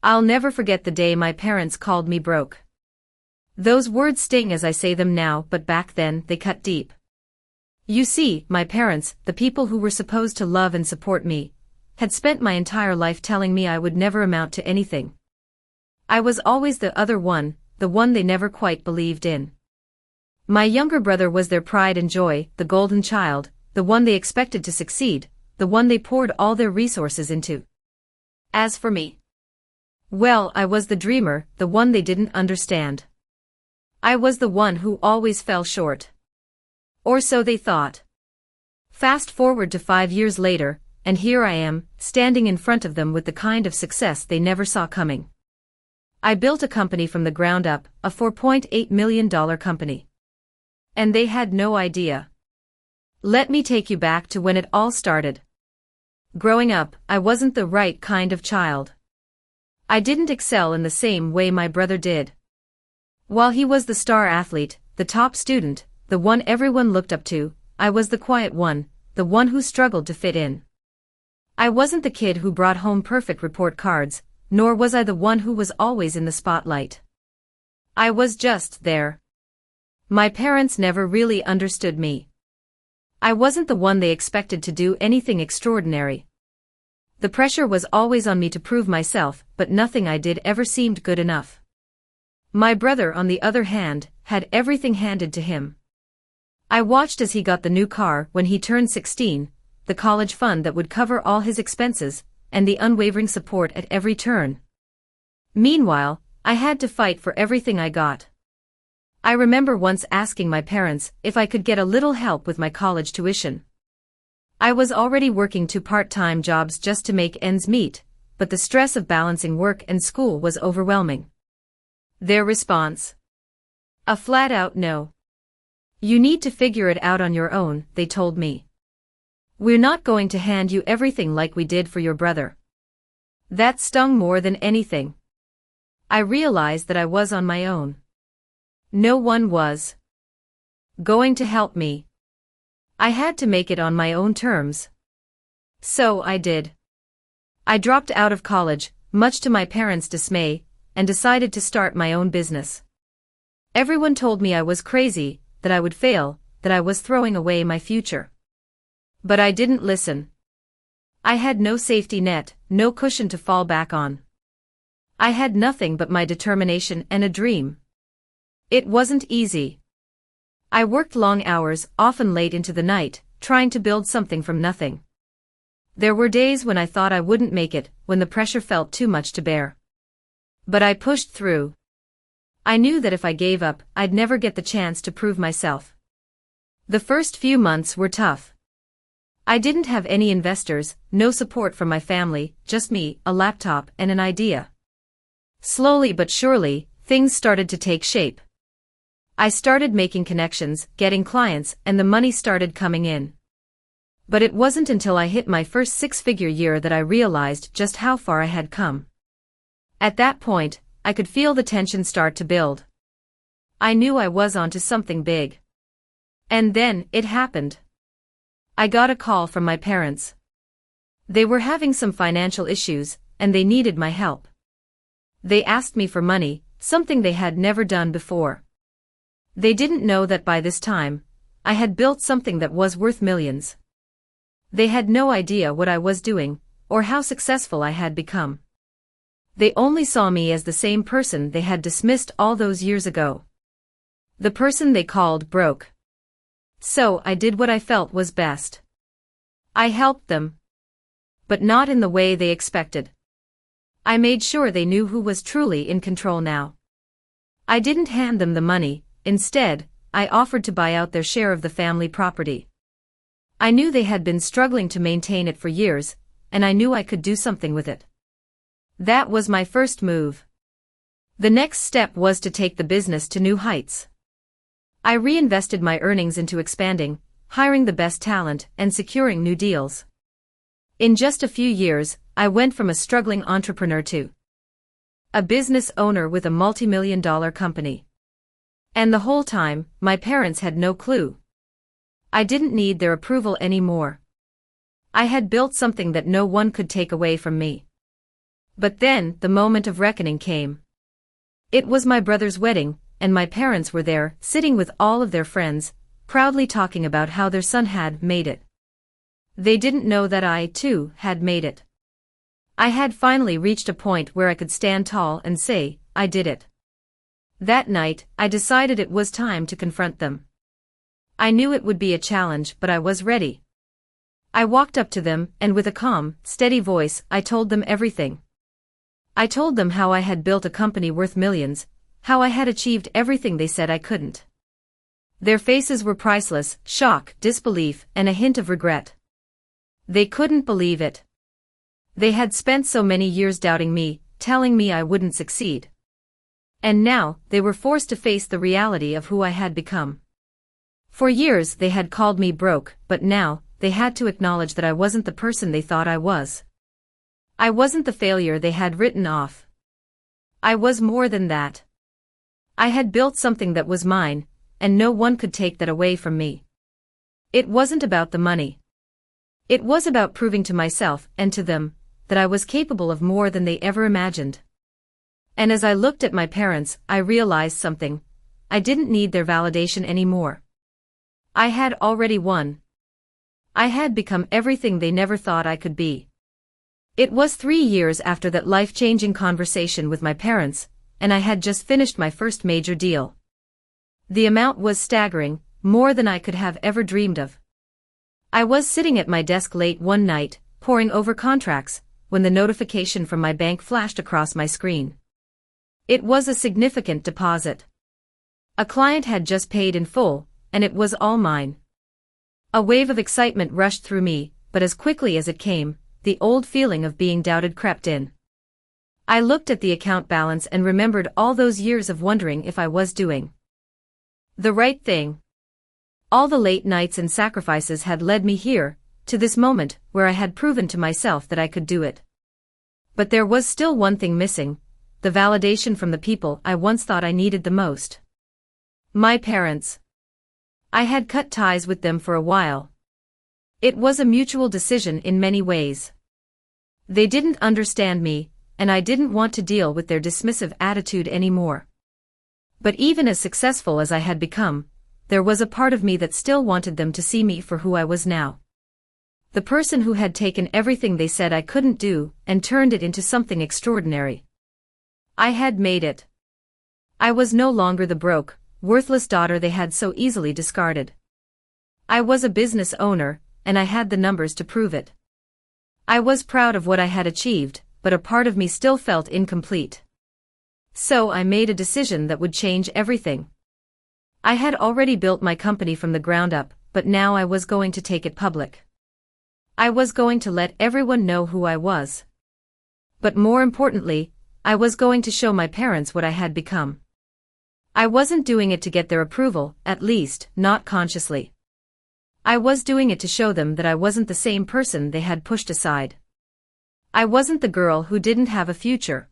I'll never forget the day my parents called me broke. Those words sting as I say them now, but back then, they cut deep. You see, my parents, the people who were supposed to love and support me, had spent my entire life telling me I would never amount to anything. I was always the other one, the one they never quite believed in. My younger brother was their pride and joy, the golden child, the one they expected to succeed, the one they poured all their resources into. As for me, well, I was the dreamer, the one they didn't understand. I was the one who always fell short. Or so they thought. Fast forward to 5 years later, and here I am, standing in front of them with the kind of success they never saw coming. I built a company from the ground up, a $4.8 million company. And they had no idea. Let me take you back to when it all started. Growing up, I wasn't the right kind of child. I didn't excel in the same way my brother did. While he was the star athlete, the top student, the one everyone looked up to, I was the quiet one, the one who struggled to fit in. I wasn't the kid who brought home perfect report cards, nor was I the one who was always in the spotlight. I was just there. My parents never really understood me. I wasn't the one they expected to do anything extraordinary. The pressure was always on me to prove myself, but nothing I did ever seemed good enough. My brother, on the other hand, had everything handed to him. I watched as he got the new car when he turned 16, the college fund that would cover all his expenses, and the unwavering support at every turn. Meanwhile, I had to fight for everything I got. I remember once asking my parents if I could get a little help with my college tuition. I was already working 2 part-time jobs just to make ends meet, but the stress of balancing work and school was overwhelming. Their response? A flat-out no. You need to figure it out on your own, they told me. We're not going to hand you everything like we did for your brother. That stung more than anything. I realized that I was on my own. No one was going to help me. I had to make it on my own terms. So I did. I dropped out of college, much to my parents' dismay, and decided to start my own business. Everyone told me I was crazy, that I would fail, that I was throwing away my future. But I didn't listen. I had no safety net, no cushion to fall back on. I had nothing but my determination and a dream. It wasn't easy. I worked long hours, often late into the night, trying to build something from nothing. There were days when I thought I wouldn't make it, when the pressure felt too much to bear. But I pushed through. I knew that if I gave up, I'd never get the chance to prove myself. The first few months were tough. I didn't have any investors, no support from my family, just me, a laptop, and an idea. Slowly but surely, things started to take shape. I started making connections, getting clients, and the money started coming in. But it wasn't until I hit my first 6-figure year that I realized just how far I had come. At that point, I could feel the tension start to build. I knew I was onto something big. And then, it happened. I got a call from my parents. They were having some financial issues, and they needed my help. They asked me for money, something they had never done before. They didn't know that by this time, I had built something that was worth millions. They had no idea what I was doing, or how successful I had become. They only saw me as the same person they had dismissed all those years ago. The person they called broke. So I did what I felt was best. I helped them. But not in the way they expected. I made sure they knew who was truly in control now. I didn't hand them the money, instead, I offered to buy out their share of the family property. I knew they had been struggling to maintain it for years, and I knew I could do something with it. That was my first move. The next step was to take the business to new heights. I reinvested my earnings into expanding, hiring the best talent, and securing new deals. In just a few years, I went from a struggling entrepreneur to a business owner with a multi-million-dollar company. And the whole time, my parents had no clue. I didn't need their approval anymore. I had built something that no one could take away from me. But then, the moment of reckoning came. It was my brother's wedding, and my parents were there, sitting with all of their friends, proudly talking about how their son had made it. They didn't know that I, too, had made it. I had finally reached a point where I could stand tall and say, I did it. That night, I decided it was time to confront them. I knew it would be a challenge, but I was ready. I walked up to them, and with a calm, steady voice, I told them everything. I told them how I had built a company worth millions, how I had achieved everything they said I couldn't. Their faces were priceless, shock, disbelief, and a hint of regret. They couldn't believe it. They had spent so many years doubting me, telling me I wouldn't succeed. And now, they were forced to face the reality of who I had become. For years they had called me broke, but now, they had to acknowledge that I wasn't the person they thought I was. I wasn't the failure they had written off. I was more than that. I had built something that was mine, and no one could take that away from me. It wasn't about the money. It was about proving to myself, and to them, that I was capable of more than they ever imagined. And as I looked at my parents, I realized something. I didn't need their validation anymore. I had already won. I had become everything they never thought I could be. It was 3 years after that life-changing conversation with my parents, and I had just finished my first major deal. The amount was staggering, more than I could have ever dreamed of. I was sitting at my desk late one night, poring over contracts, when the notification from my bank flashed across my screen. It was a significant deposit. A client had just paid in full, and it was all mine. A wave of excitement rushed through me, but as quickly as it came, the old feeling of being doubted crept in. I looked at the account balance and remembered all those years of wondering if I was doing the right thing. All the late nights and sacrifices had led me here, to this moment where I had proven to myself that I could do it. But there was still one thing missing, the validation from the people I once thought I needed the most. My parents. I had cut ties with them for a while. It was a mutual decision in many ways. They didn't understand me, and I didn't want to deal with their dismissive attitude anymore. But even as successful as I had become, there was a part of me that still wanted them to see me for who I was now. The person who had taken everything they said I couldn't do, and turned it into something extraordinary. I had made it. I was no longer the broke, worthless daughter they had so easily discarded. I was a business owner, and I had the numbers to prove it. I was proud of what I had achieved, but a part of me still felt incomplete. So I made a decision that would change everything. I had already built my company from the ground up, but now I was going to take it public. I was going to let everyone know who I was. But more importantly, I was going to show my parents what I had become. I wasn't doing it to get their approval, at least, not consciously. I was doing it to show them that I wasn't the same person they had pushed aside. I wasn't the girl who didn't have a future.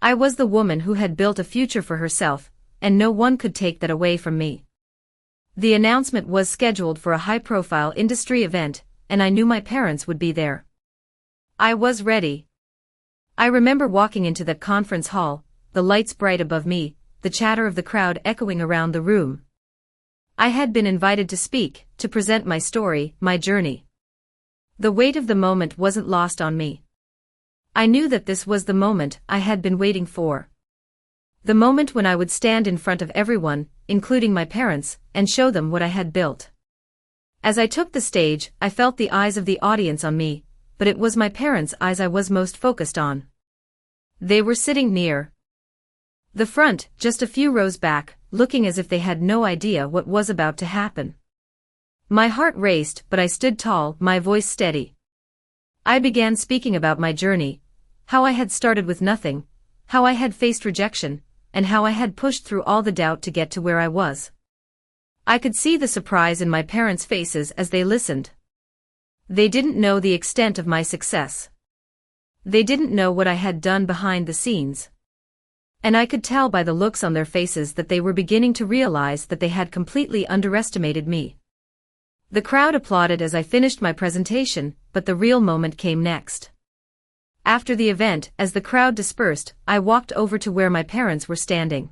I was the woman who had built a future for herself, and no one could take that away from me. The announcement was scheduled for a high-profile industry event, and I knew my parents would be there. I was ready. I remember walking into that conference hall, the lights bright above me, the chatter of the crowd echoing around the room. I had been invited to speak, to present my story, my journey. The weight of the moment wasn't lost on me. I knew that this was the moment I had been waiting for. The moment when I would stand in front of everyone, including my parents, and show them what I had built. As I took the stage, I felt the eyes of the audience on me, but it was my parents' eyes I was most focused on. They were sitting near the front, just a few rows back, looking as if they had no idea what was about to happen. My heart raced, but I stood tall, my voice steady. I began speaking about my journey, how I had started with nothing, how I had faced rejection, and how I had pushed through all the doubt to get to where I was. I could see the surprise in my parents' faces as they listened. They didn't know the extent of my success. They didn't know what I had done behind the scenes. And I could tell by the looks on their faces that they were beginning to realize that they had completely underestimated me. The crowd applauded as I finished my presentation, but the real moment came next. After the event, as the crowd dispersed, I walked over to where my parents were standing.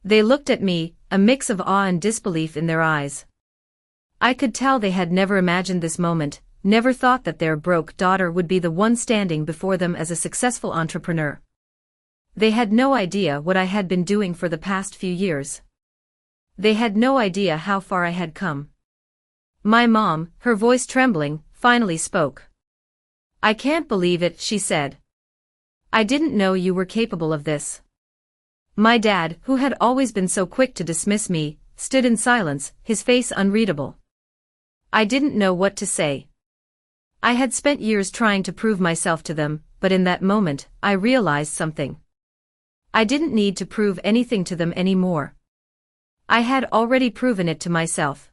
They looked at me, a mix of awe and disbelief in their eyes. I could tell they had never imagined this moment, never thought that their broke daughter would be the one standing before them as a successful entrepreneur. They had no idea what I had been doing for the past few years. They had no idea how far I had come. My mom, her voice trembling, finally spoke. "I can't believe it," she said. "I didn't know you were capable of this." My dad, who had always been so quick to dismiss me, stood in silence, his face unreadable. I didn't know what to say. I had spent years trying to prove myself to them, but in that moment, I realized something. I didn't need to prove anything to them anymore. I had already proven it to myself.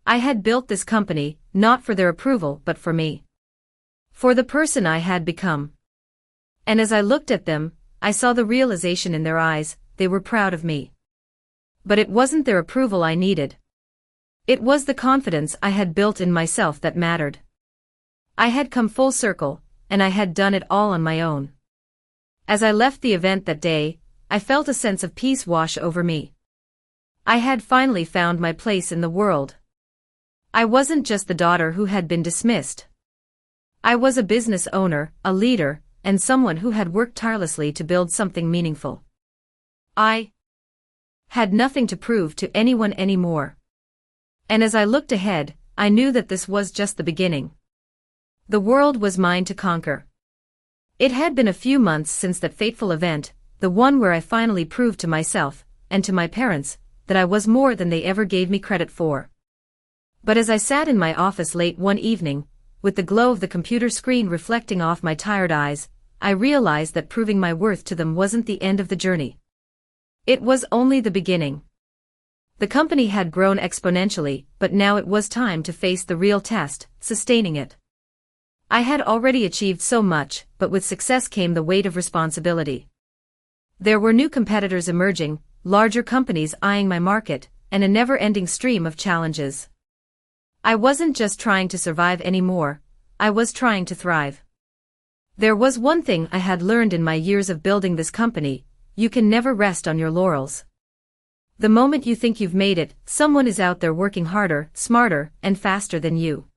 I had built this company, not for their approval but for me. For the person I had become. And as I looked at them, I saw the realization in their eyes, they were proud of me. But it wasn't their approval I needed. It was the confidence I had built in myself that mattered. I had come full circle, and I had done it all on my own. As I left the event that day, I felt a sense of peace wash over me. I had finally found my place in the world. I wasn't just the daughter who had been dismissed. I was a business owner, a leader, and someone who had worked tirelessly to build something meaningful. I had nothing to prove to anyone anymore. And as I looked ahead, I knew that this was just the beginning. The world was mine to conquer. It had been a few months since that fateful event, the one where I finally proved to myself, and to my parents, that I was more than they ever gave me credit for. But as I sat in my office late one evening, with the glow of the computer screen reflecting off my tired eyes, I realized that proving my worth to them wasn't the end of the journey. It was only the beginning. The company had grown exponentially, but now it was time to face the real test, sustaining it. I had already achieved so much, but with success came the weight of responsibility. There were new competitors emerging, larger companies eyeing my market, and a never-ending stream of challenges. I wasn't just trying to survive anymore, I was trying to thrive. There was one thing I had learned in my years of building this company: you can never rest on your laurels. The moment you think you've made it, someone is out there working harder, smarter, and faster than you.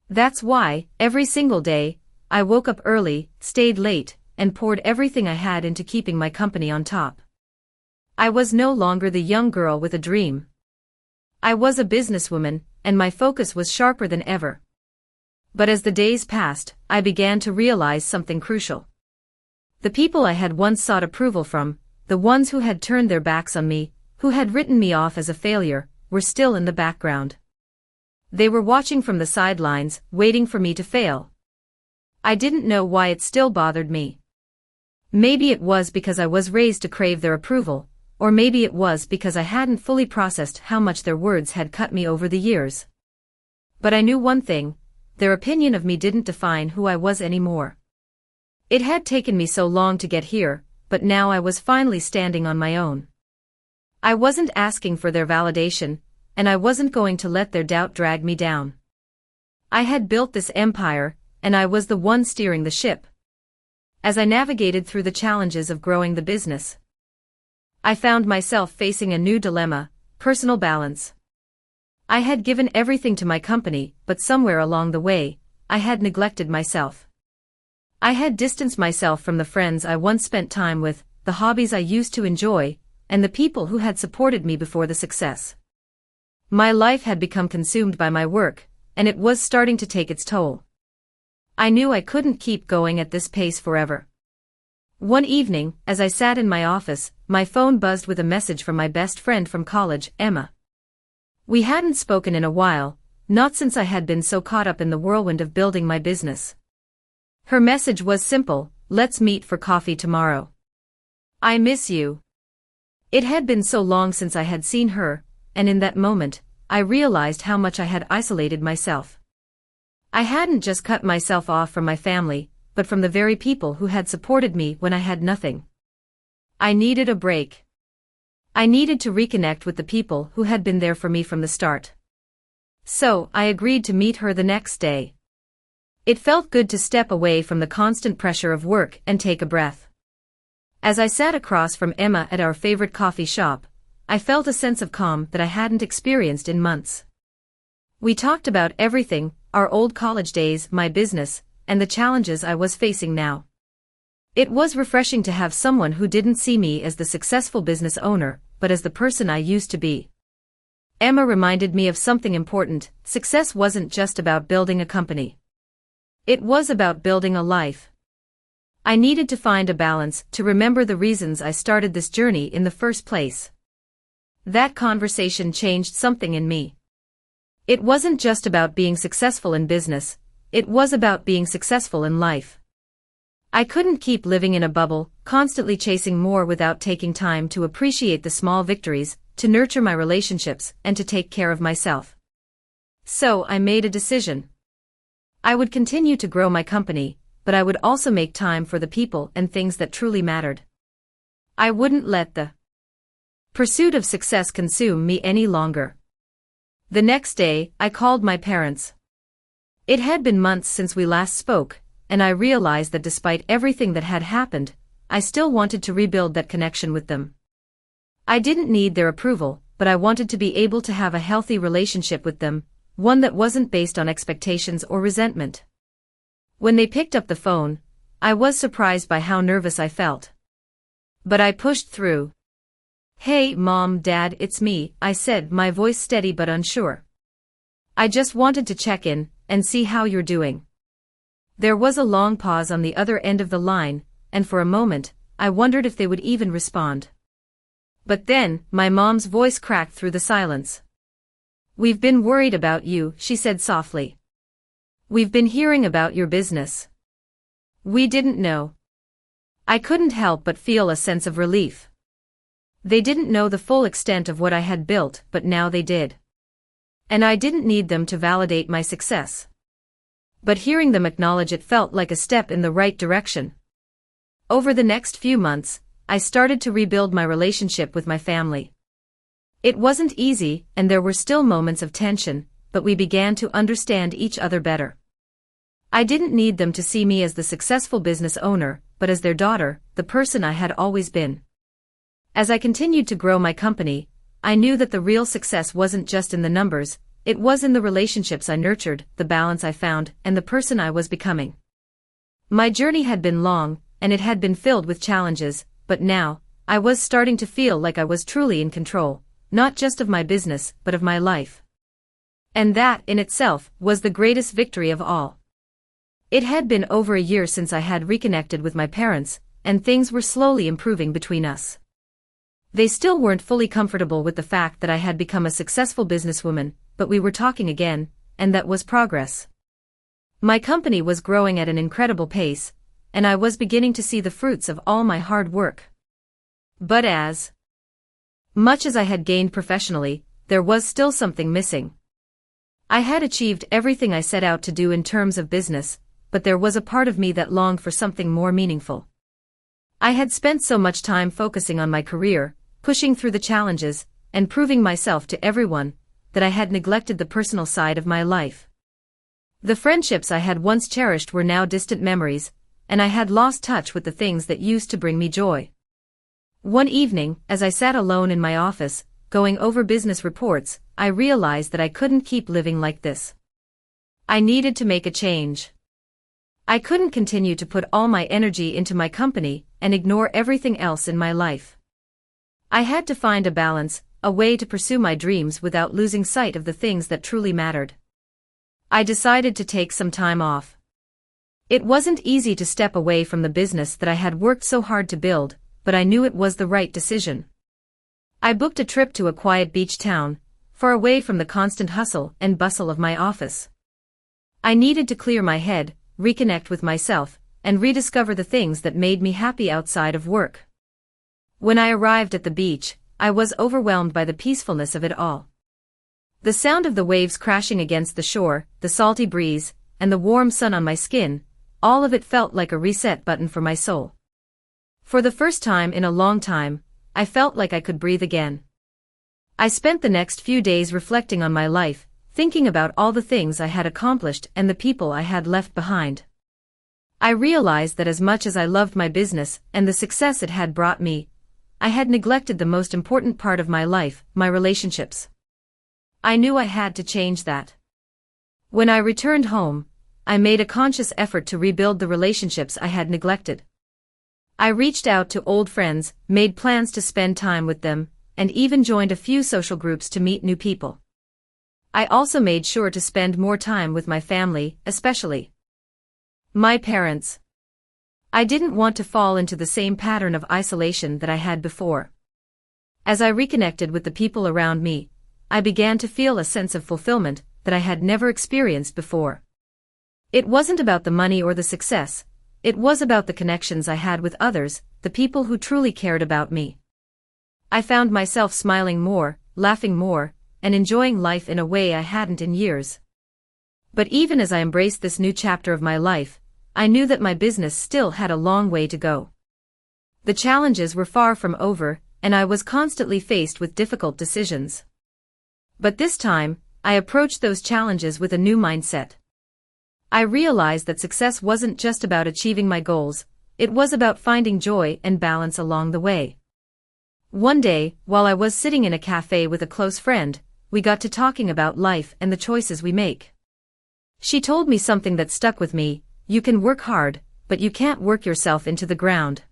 That's why, every single day, I woke up early, stayed late, and poured everything I had into keeping my company on top. I was no longer the young girl with a dream. I was a businesswoman, and my focus was sharper than ever. But as the days passed, I began to realize something crucial. The people I had once sought approval from, the ones who had turned their backs on me, who had written me off as a failure, were still in the background. They were watching from the sidelines, waiting for me to fail. I didn't know why it still bothered me. Maybe it was because I was raised to crave their approval, or maybe it was because I hadn't fully processed how much their words had cut me over the years. But I knew one thing: their opinion of me didn't define who I was anymore. It had taken me so long to get here, but now I was finally standing on my own. I wasn't asking for their validation, and I wasn't going to let their doubt drag me down. I had built this empire, and I was the one steering the ship. As I navigated through the challenges of growing the business, I found myself facing a new dilemma: personal balance. I had given everything to my company, but somewhere along the way, I had neglected myself. I had distanced myself from the friends I once spent time with, the hobbies I used to enjoy, and the people who had supported me before the success. My life had become consumed by my work, and it was starting to take its toll. I knew I couldn't keep going at this pace forever. One evening, as I sat in my office, my phone buzzed with a message from my best friend from college, Emma. We hadn't spoken in a while, not since I had been so caught up in the whirlwind of building my business. Her message was simple: "Let's meet for coffee tomorrow. I miss you." It had been so long since I had seen her, and in that moment, I realized how much I had isolated myself. I hadn't just cut myself off from my family, but from the very people who had supported me when I had nothing. I needed a break. I needed to reconnect with the people who had been there for me from the start. So, I agreed to meet her the next day. It felt good to step away from the constant pressure of work and take a breath. As I sat across from Emma at our favorite coffee shop, I felt a sense of calm that I hadn't experienced in months. We talked about everything, our old college days, my business, and the challenges I was facing now. It was refreshing to have someone who didn't see me as the successful business owner, but as the person I used to be. Emma reminded me of something important: success wasn't just about building a company. It was about building a life. I needed to find a balance, to remember the reasons I started this journey in the first place. That conversation changed something in me. It wasn't just about being successful in business, it was about being successful in life. I couldn't keep living in a bubble, constantly chasing more without taking time to appreciate the small victories, to nurture my relationships, and to take care of myself. So I made a decision. I would continue to grow my company, but I would also make time for the people and things that truly mattered. I wouldn't let the pursuit of success consume me any longer. The next day, I called my parents. It had been months since we last spoke, and I realized that despite everything that had happened, I still wanted to rebuild that connection with them. I didn't need their approval, but I wanted to be able to have a healthy relationship with them, one that wasn't based on expectations or resentment. When they picked up the phone, I was surprised by how nervous I felt. But I pushed through. "Hey, Mom, Dad, it's me," I said, my voice steady but unsure. "I just wanted to check in and see how you're doing." There was a long pause on the other end of the line, and for a moment, I wondered if they would even respond. But then, my mom's voice cracked through the silence. "We've been worried about you," she said softly. "We've been hearing about your business. We didn't know." I couldn't help but feel a sense of relief. They didn't know the full extent of what I had built, but now they did. And I didn't need them to validate my success. But hearing them acknowledge it felt like a step in the right direction. Over the next few months, I started to rebuild my relationship with my family. It wasn't easy, and there were still moments of tension, but we began to understand each other better. I didn't need them to see me as the successful business owner, but as their daughter, the person I had always been. As I continued to grow my company, I knew that the real success wasn't just in the numbers, it was in the relationships I nurtured, the balance I found, and the person I was becoming. My journey had been long, and it had been filled with challenges, but now, I was starting to feel like I was truly in control, not just of my business, but of my life. And that, in itself, was the greatest victory of all. It had been over a year since I had reconnected with my parents, and things were slowly improving between us. They still weren't fully comfortable with the fact that I had become a successful businesswoman, but we were talking again, and that was progress. My company was growing at an incredible pace, and I was beginning to see the fruits of all my hard work. But as much as I had gained professionally, there was still something missing. I had achieved everything I set out to do in terms of business, but there was a part of me that longed for something more meaningful. I had spent so much time focusing on my career, pushing through the challenges, and proving myself to everyone, that I had neglected the personal side of my life. The friendships I had once cherished were now distant memories, and I had lost touch with the things that used to bring me joy. One evening, as I sat alone in my office, going over business reports, I realized that I couldn't keep living like this. I needed to make a change. I couldn't continue to put all my energy into my company and ignore everything else in my life. I had to find a balance, a way to pursue my dreams without losing sight of the things that truly mattered. I decided to take some time off. It wasn't easy to step away from the business that I had worked so hard to build, but I knew it was the right decision. I booked a trip to a quiet beach town, far away from the constant hustle and bustle of my office. I needed to clear my head, reconnect with myself, and rediscover the things that made me happy outside of work. When I arrived at the beach, I was overwhelmed by the peacefulness of it all. The sound of the waves crashing against the shore, the salty breeze, and the warm sun on my skin, all of it felt like a reset button for my soul. For the first time in a long time, I felt like I could breathe again. I spent the next few days reflecting on my life, thinking about all the things I had accomplished and the people I had left behind. I realized that as much as I loved my business and the success it had brought me, I had neglected the most important part of my life, my relationships. I knew I had to change that. When I returned home, I made a conscious effort to rebuild the relationships I had neglected. I reached out to old friends, made plans to spend time with them, and even joined a few social groups to meet new people. I also made sure to spend more time with my family, especially my parents. I didn't want to fall into the same pattern of isolation that I had before. As I reconnected with the people around me, I began to feel a sense of fulfillment that I had never experienced before. It wasn't about the money or the success, it was about the connections I had with others, the people who truly cared about me. I found myself smiling more, laughing more, and enjoying life in a way I hadn't in years. But even as I embraced this new chapter of my life, I knew that my business still had a long way to go. The challenges were far from over, and I was constantly faced with difficult decisions. But this time, I approached those challenges with a new mindset. I realized that success wasn't just about achieving my goals, it was about finding joy and balance along the way. One day, while I was sitting in a cafe with a close friend, we got to talking about life and the choices we make. She told me something that stuck with me: you can work hard, but you can't work yourself into the ground.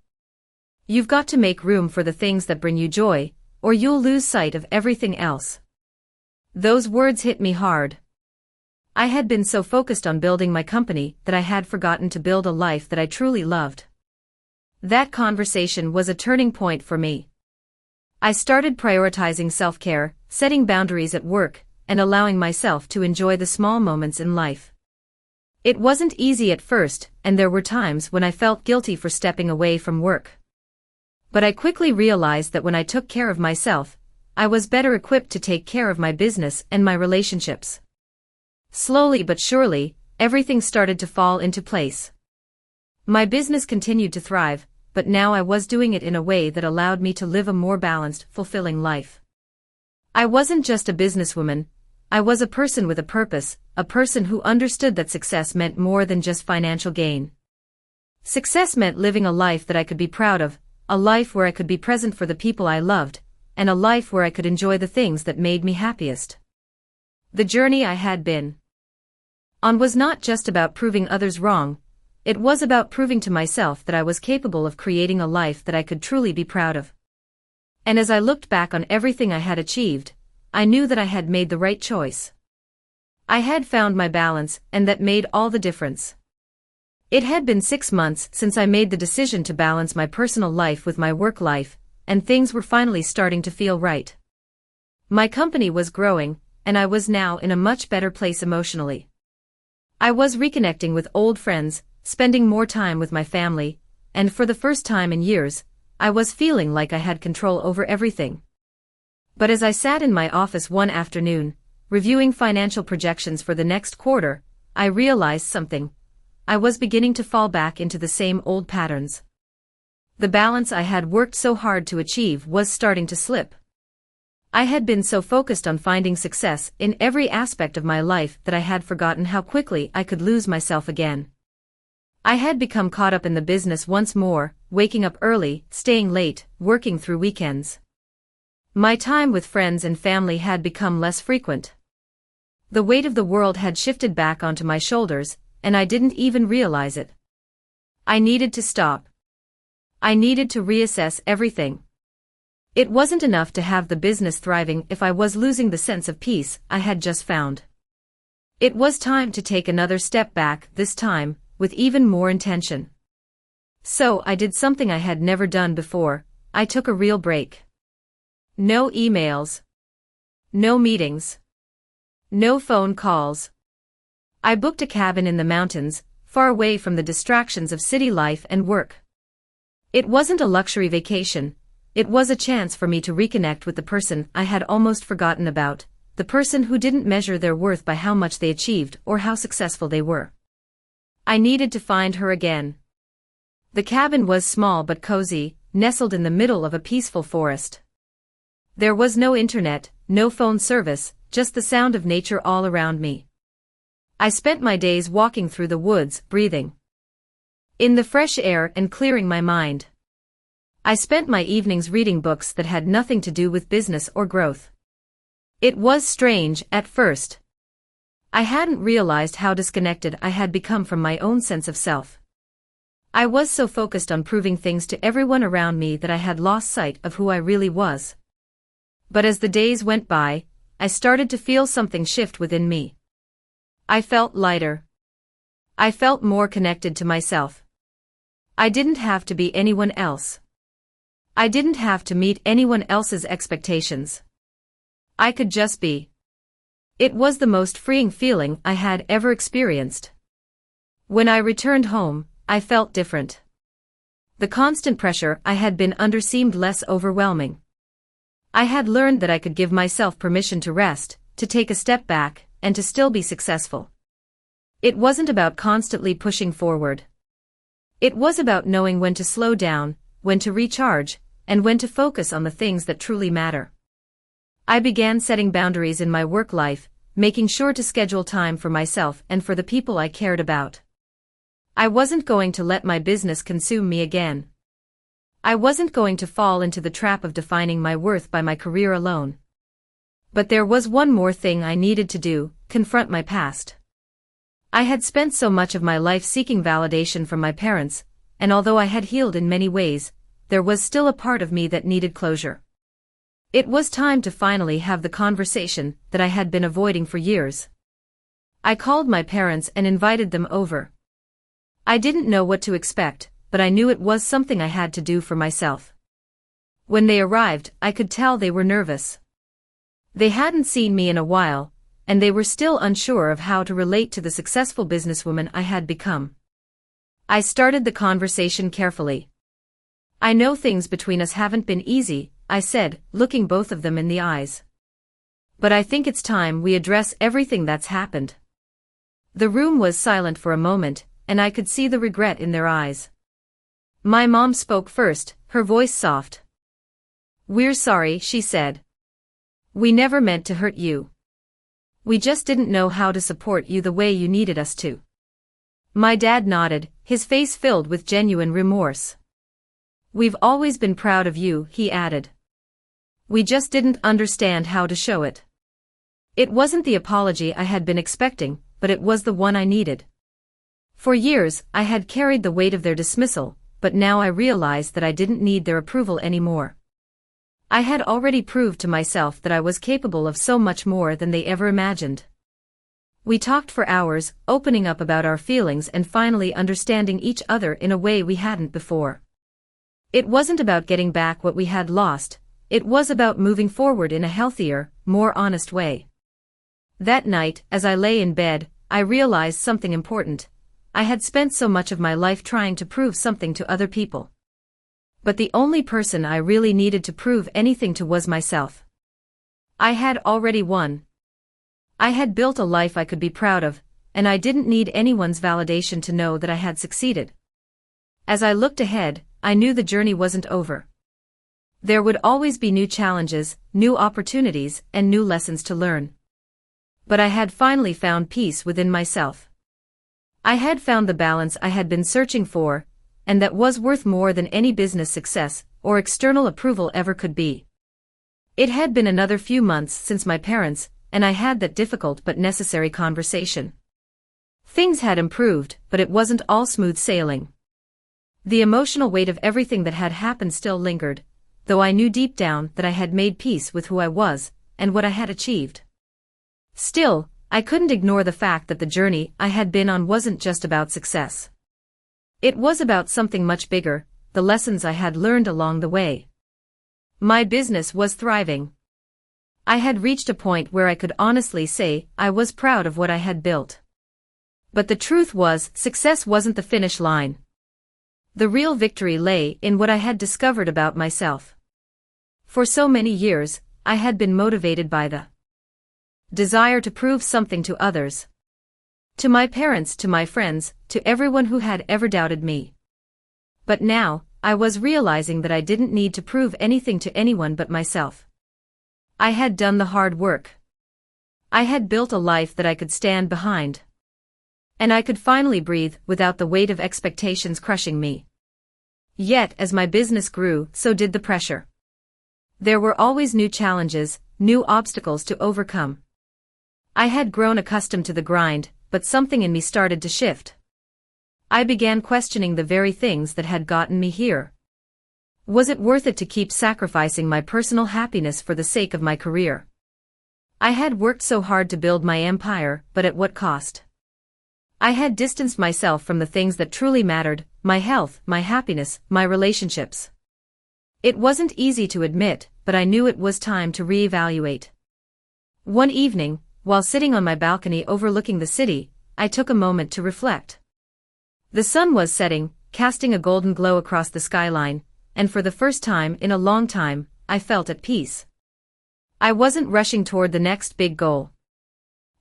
You've got to make room for the things that bring you joy, or you'll lose sight of everything else. Those words hit me hard. I had been so focused on building my company that I had forgotten to build a life that I truly loved. That conversation was a turning point for me. I started prioritizing self-care, setting boundaries at work, and allowing myself to enjoy the small moments in life. It wasn't easy at first, and there were times when I felt guilty for stepping away from work. But I quickly realized that when I took care of myself, I was better equipped to take care of my business and my relationships. Slowly but surely, everything started to fall into place. My business continued to thrive, but now I was doing it in a way that allowed me to live a more balanced, fulfilling life. I wasn't just a businesswoman, I was a person with a purpose, a person who understood that success meant more than just financial gain. Success meant living a life that I could be proud of, a life where I could be present for the people I loved, and a life where I could enjoy the things that made me happiest. The journey I had been on was not just about proving others wrong, it was about proving to myself that I was capable of creating a life that I could truly be proud of. And as I looked back on everything I had achieved, I knew that I had made the right choice. I had found my balance, and that made all the difference. It had been 6 months since I made the decision to balance my personal life with my work life, and things were finally starting to feel right. My company was growing, and I was now in a much better place emotionally. I was reconnecting with old friends, spending more time with my family, and for the first time in years, I was feeling like I had control over everything. But as I sat in my office one afternoon, reviewing financial projections for the next quarter, I realized something. I was beginning to fall back into the same old patterns. The balance I had worked so hard to achieve was starting to slip. I had been so focused on finding success in every aspect of my life that I had forgotten how quickly I could lose myself again. I had become caught up in the business once more, waking up early, staying late, working through weekends. My time with friends and family had become less frequent. The weight of the world had shifted back onto my shoulders, and I didn't even realize it. I needed to stop. I needed to reassess everything. It wasn't enough to have the business thriving if I was losing the sense of peace I had just found. It was time to take another step back, this time, with even more intention. So I did something I had never done before. I took a real break. No emails. No meetings. No phone calls. I booked a cabin in the mountains, far away from the distractions of city life and work. It wasn't a luxury vacation, it was a chance for me to reconnect with the person I had almost forgotten about, the person who didn't measure their worth by how much they achieved or how successful they were. I needed to find her again. The cabin was small but cozy, nestled in the middle of a peaceful forest. There was no internet, no phone service, just the sound of nature all around me. I spent my days walking through the woods, breathing in the fresh air and clearing my mind. I spent my evenings reading books that had nothing to do with business or growth. It was strange at first. I hadn't realized how disconnected I had become from my own sense of self. I was so focused on proving things to everyone around me that I had lost sight of who I really was. But as the days went by, I started to feel something shift within me. I felt lighter. I felt more connected to myself. I didn't have to be anyone else. I didn't have to meet anyone else's expectations. I could just be. It was the most freeing feeling I had ever experienced. When I returned home, I felt different. The constant pressure I had been under seemed less overwhelming. I had learned that I could give myself permission to rest, to take a step back, and to still be successful. It wasn't about constantly pushing forward. It was about knowing when to slow down, when to recharge, and when to focus on the things that truly matter. I began setting boundaries in my work life, making sure to schedule time for myself and for the people I cared about. I wasn't going to let my business consume me again. I wasn't going to fall into the trap of defining my worth by my career alone. But there was one more thing I needed to do: confront my past. I had spent so much of my life seeking validation from my parents, and although I had healed in many ways, there was still a part of me that needed closure. It was time to finally have the conversation that I had been avoiding for years. I called my parents and invited them over. I didn't know what to expect, but I knew it was something I had to do for myself. When they arrived, I could tell they were nervous. They hadn't seen me in a while, and they were still unsure of how to relate to the successful businesswoman I had become. I started the conversation carefully. "I know things between us haven't been easy," I said, looking both of them in the eyes. "But I think it's time we address everything that's happened." The room was silent for a moment, and I could see the regret in their eyes. My mom spoke first, her voice soft. "We're sorry," she said. "We never meant to hurt you. We just didn't know how to support you the way you needed us to." My dad nodded, his face filled with genuine remorse. "We've always been proud of you," he added. "We just didn't understand how to show it." It wasn't the apology I had been expecting, but it was the one I needed. For years, I had carried the weight of their dismissal, but now I realized that I didn't need their approval anymore. I had already proved to myself that I was capable of so much more than they ever imagined. We talked for hours, opening up about our feelings and finally understanding each other in a way we hadn't before. It wasn't about getting back what we had lost, it was about moving forward in a healthier, more honest way. That night, as I lay in bed, I realized something important. I had spent so much of my life trying to prove something to other people. But the only person I really needed to prove anything to was myself. I had already won. I had built a life I could be proud of, and I didn't need anyone's validation to know that I had succeeded. As I looked ahead, I knew the journey wasn't over. There would always be new challenges, new opportunities, and new lessons to learn. But I had finally found peace within myself. I had found the balance I had been searching for, and that was worth more than any business success or external approval ever could be. It had been another few months since my parents and I had that difficult but necessary conversation. Things had improved, but it wasn't all smooth sailing. The emotional weight of everything that had happened still lingered, though I knew deep down that I had made peace with who I was and what I had achieved. Still, I couldn't ignore the fact that the journey I had been on wasn't just about success. It was about something much bigger, the lessons I had learned along the way. My business was thriving. I had reached a point where I could honestly say I was proud of what I had built. But the truth was, success wasn't the finish line. The real victory lay in what I had discovered about myself. For so many years, I had been motivated by the desire to prove something to others. To my parents, to my friends, to everyone who had ever doubted me. But now, I was realizing that I didn't need to prove anything to anyone but myself. I had done the hard work. I had built a life that I could stand behind. And I could finally breathe without the weight of expectations crushing me. Yet, as my business grew, so did the pressure. There were always new challenges, new obstacles to overcome. I had grown accustomed to the grind, but something in me started to shift. I began questioning the very things that had gotten me here. Was it worth it to keep sacrificing my personal happiness for the sake of my career? I had worked so hard to build my empire, but at what cost? I had distanced myself from the things that truly mattered, my health, my happiness, my relationships. It wasn't easy to admit, but I knew it was time to reevaluate. One evening, while sitting on my balcony overlooking the city, I took a moment to reflect. The sun was setting, casting a golden glow across the skyline, and for the first time in a long time, I felt at peace. I wasn't rushing toward the next big goal.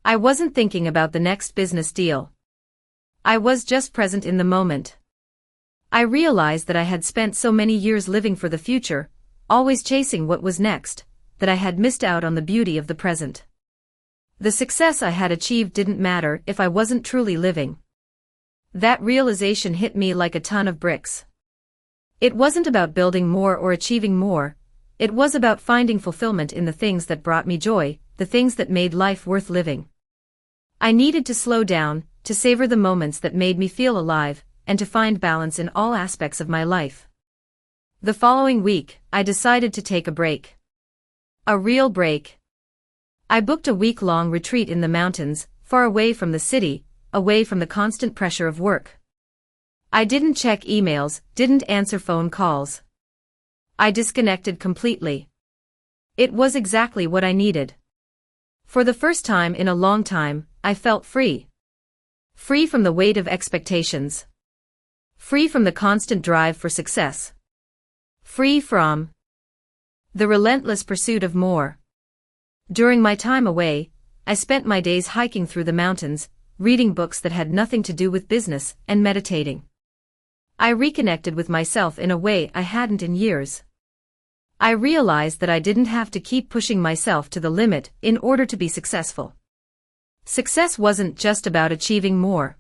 I wasn't thinking about the next business deal. I was just present in the moment. I realized that I had spent so many years living for the future, always chasing what was next, that I had missed out on the beauty of the present. The success I had achieved didn't matter if I wasn't truly living. That realization hit me like a ton of bricks. It wasn't about building more or achieving more, it was about finding fulfillment in the things that brought me joy, the things that made life worth living. I needed to slow down, to savor the moments that made me feel alive, and to find balance in all aspects of my life. The following week, I decided to take a break. A real break. I booked a week-long retreat in the mountains, far away from the city, away from the constant pressure of work. I didn't check emails, didn't answer phone calls. I disconnected completely. It was exactly what I needed. For the first time in a long time, I felt free. Free from the weight of expectations. Free from the constant drive for success. Free from the relentless pursuit of more. During my time away, I spent my days hiking through the mountains, reading books that had nothing to do with business, and meditating. I reconnected with myself in a way I hadn't in years. I realized that I didn't have to keep pushing myself to the limit in order to be successful. Success wasn't just about achieving more.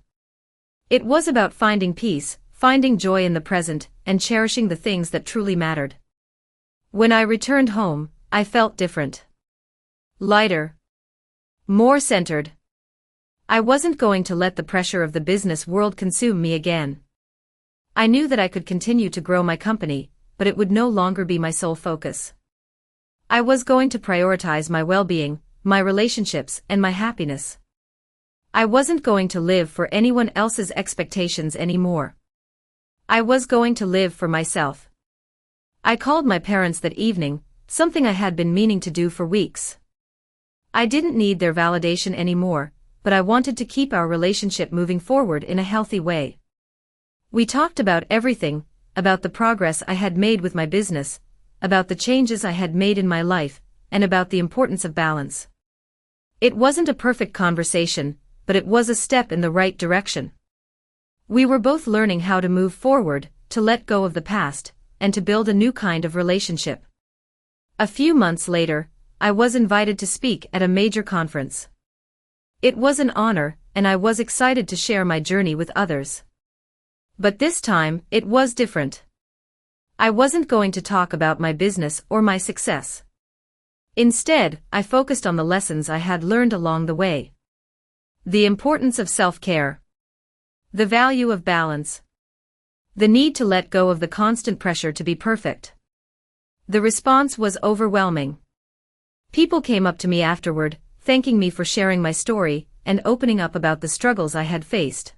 It was about finding peace, finding joy in the present, and cherishing the things that truly mattered. When I returned home, I felt different. Lighter. More centered. I wasn't going to let the pressure of the business world consume me again. I knew that I could continue to grow my company, but it would no longer be my sole focus. I was going to prioritize my well-being, my relationships, and my happiness. I wasn't going to live for anyone else's expectations anymore. I was going to live for myself. I called my parents that evening, something I had been meaning to do for weeks. I didn't need their validation anymore, but I wanted to keep our relationship moving forward in a healthy way. We talked about everything, about the progress I had made with my business, about the changes I had made in my life, and about the importance of balance. It wasn't a perfect conversation, but it was a step in the right direction. We were both learning how to move forward, to let go of the past, and to build a new kind of relationship. A few months later, I was invited to speak at a major conference. It was an honor, and I was excited to share my journey with others. But this time, it was different. I wasn't going to talk about my business or my success. Instead, I focused on the lessons I had learned along the way. The importance of self-care. The value of balance. The need to let go of the constant pressure to be perfect. The response was overwhelming. People came up to me afterward, thanking me for sharing my story and opening up about the struggles I had faced.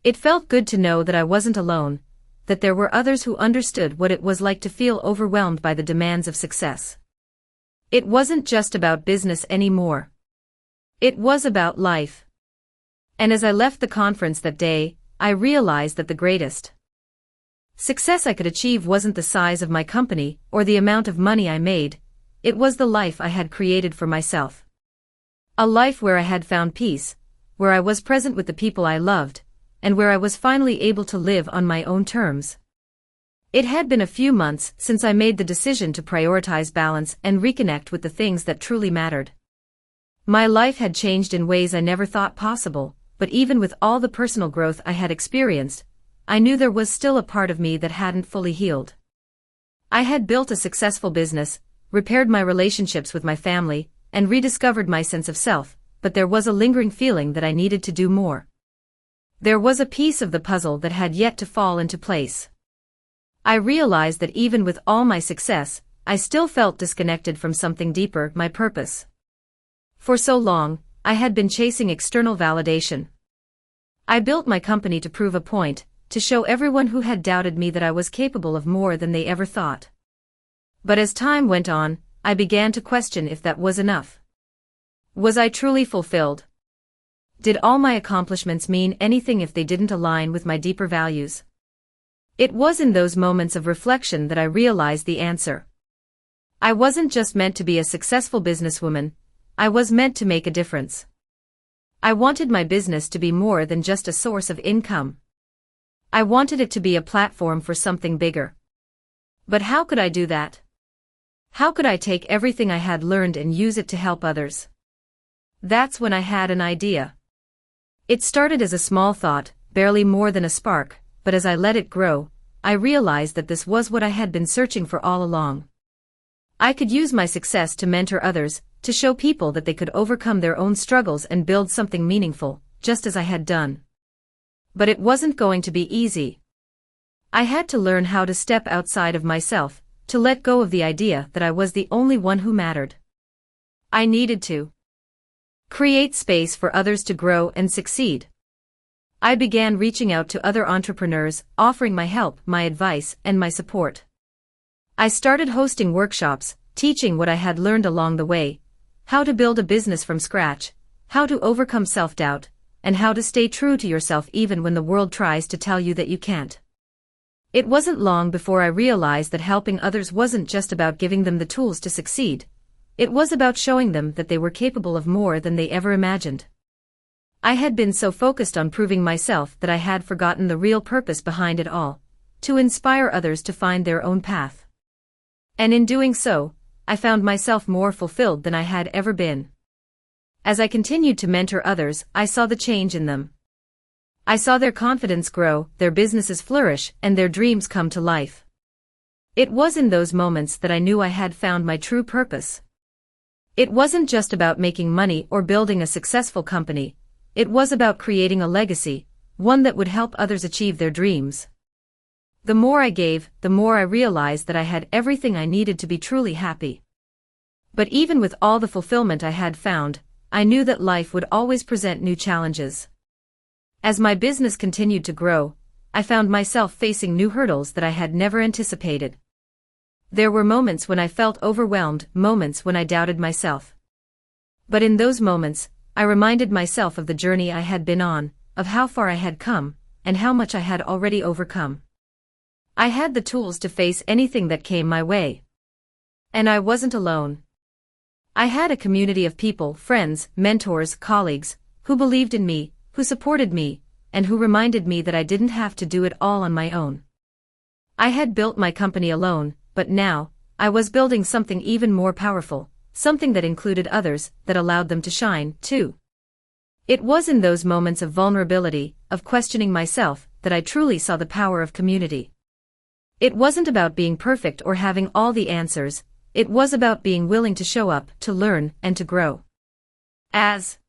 It felt good to know that I wasn't alone, that there were others who understood what it was like to feel overwhelmed by the demands of success. It wasn't just about business anymore. It was about life. And as I left the conference that day, I realized that the greatest success I could achieve wasn't the size of my company or the amount of money I made, it was the life I had created for myself. A life where I had found peace, where I was present with the people I loved, and where I was finally able to live on my own terms. It had been a few months since I made the decision to prioritize balance and reconnect with the things that truly mattered. My life had changed in ways I never thought possible, but even with all the personal growth I had experienced, I knew there was still a part of me that hadn't fully healed. I had built a successful business, repaired my relationships with my family, and rediscovered my sense of self, but there was a lingering feeling that I needed to do more. There was a piece of the puzzle that had yet to fall into place. I realized that even with all my success, I still felt disconnected from something deeper, my purpose. For so long, I had been chasing external validation. I built my company to prove a point, to show everyone who had doubted me that I was capable of more than they ever thought. But as time went on, I began to question if that was enough. Was I truly fulfilled? Did all my accomplishments mean anything if they didn't align with my deeper values? It was in those moments of reflection that I realized the answer. I wasn't just meant to be a successful businesswoman, I was meant to make a difference. I wanted my business to be more than just a source of income. I wanted it to be a platform for something bigger. But how could I do that? How could I take everything I had learned and use it to help others? That's when I had an idea. It started as a small thought, barely more than a spark, but as I let it grow, I realized that this was what I had been searching for all along. I could use my success to mentor others, to show people that they could overcome their own struggles and build something meaningful, just as I had done. But it wasn't going to be easy. I had to learn how to step outside of myself, to let go of the idea that I was the only one who mattered. I needed to create space for others to grow and succeed. I began reaching out to other entrepreneurs, offering my help, my advice, and my support. I started hosting workshops, teaching what I had learned along the way, how to build a business from scratch, how to overcome self-doubt, and how to stay true to yourself even when the world tries to tell you that you can't. It wasn't long before I realized that helping others wasn't just about giving them the tools to succeed. It was about showing them that they were capable of more than they ever imagined. I had been so focused on proving myself that I had forgotten the real purpose behind it all, to inspire others to find their own path. And in doing so, I found myself more fulfilled than I had ever been. As I continued to mentor others, I saw the change in them. I saw their confidence grow, their businesses flourish, and their dreams come to life. It was in those moments that I knew I had found my true purpose. It wasn't just about making money or building a successful company, it was about creating a legacy, one that would help others achieve their dreams. The more I gave, the more I realized that I had everything I needed to be truly happy. But even with all the fulfillment I had found, I knew that life would always present new challenges. As my business continued to grow, I found myself facing new hurdles that I had never anticipated. There were moments when I felt overwhelmed, moments when I doubted myself. But in those moments, I reminded myself of the journey I had been on, of how far I had come, and how much I had already overcome. I had the tools to face anything that came my way. And I wasn't alone. I had a community of people, friends, mentors, colleagues, who believed in me, who supported me, and who reminded me that I didn't have to do it all on my own. I had built my company alone, but now, I was building something even more powerful, something that included others, that allowed them to shine, too. It was in those moments of vulnerability, of questioning myself, that I truly saw the power of community. It wasn't about being perfect or having all the answers, it was about being willing to show up, to learn, and to grow. As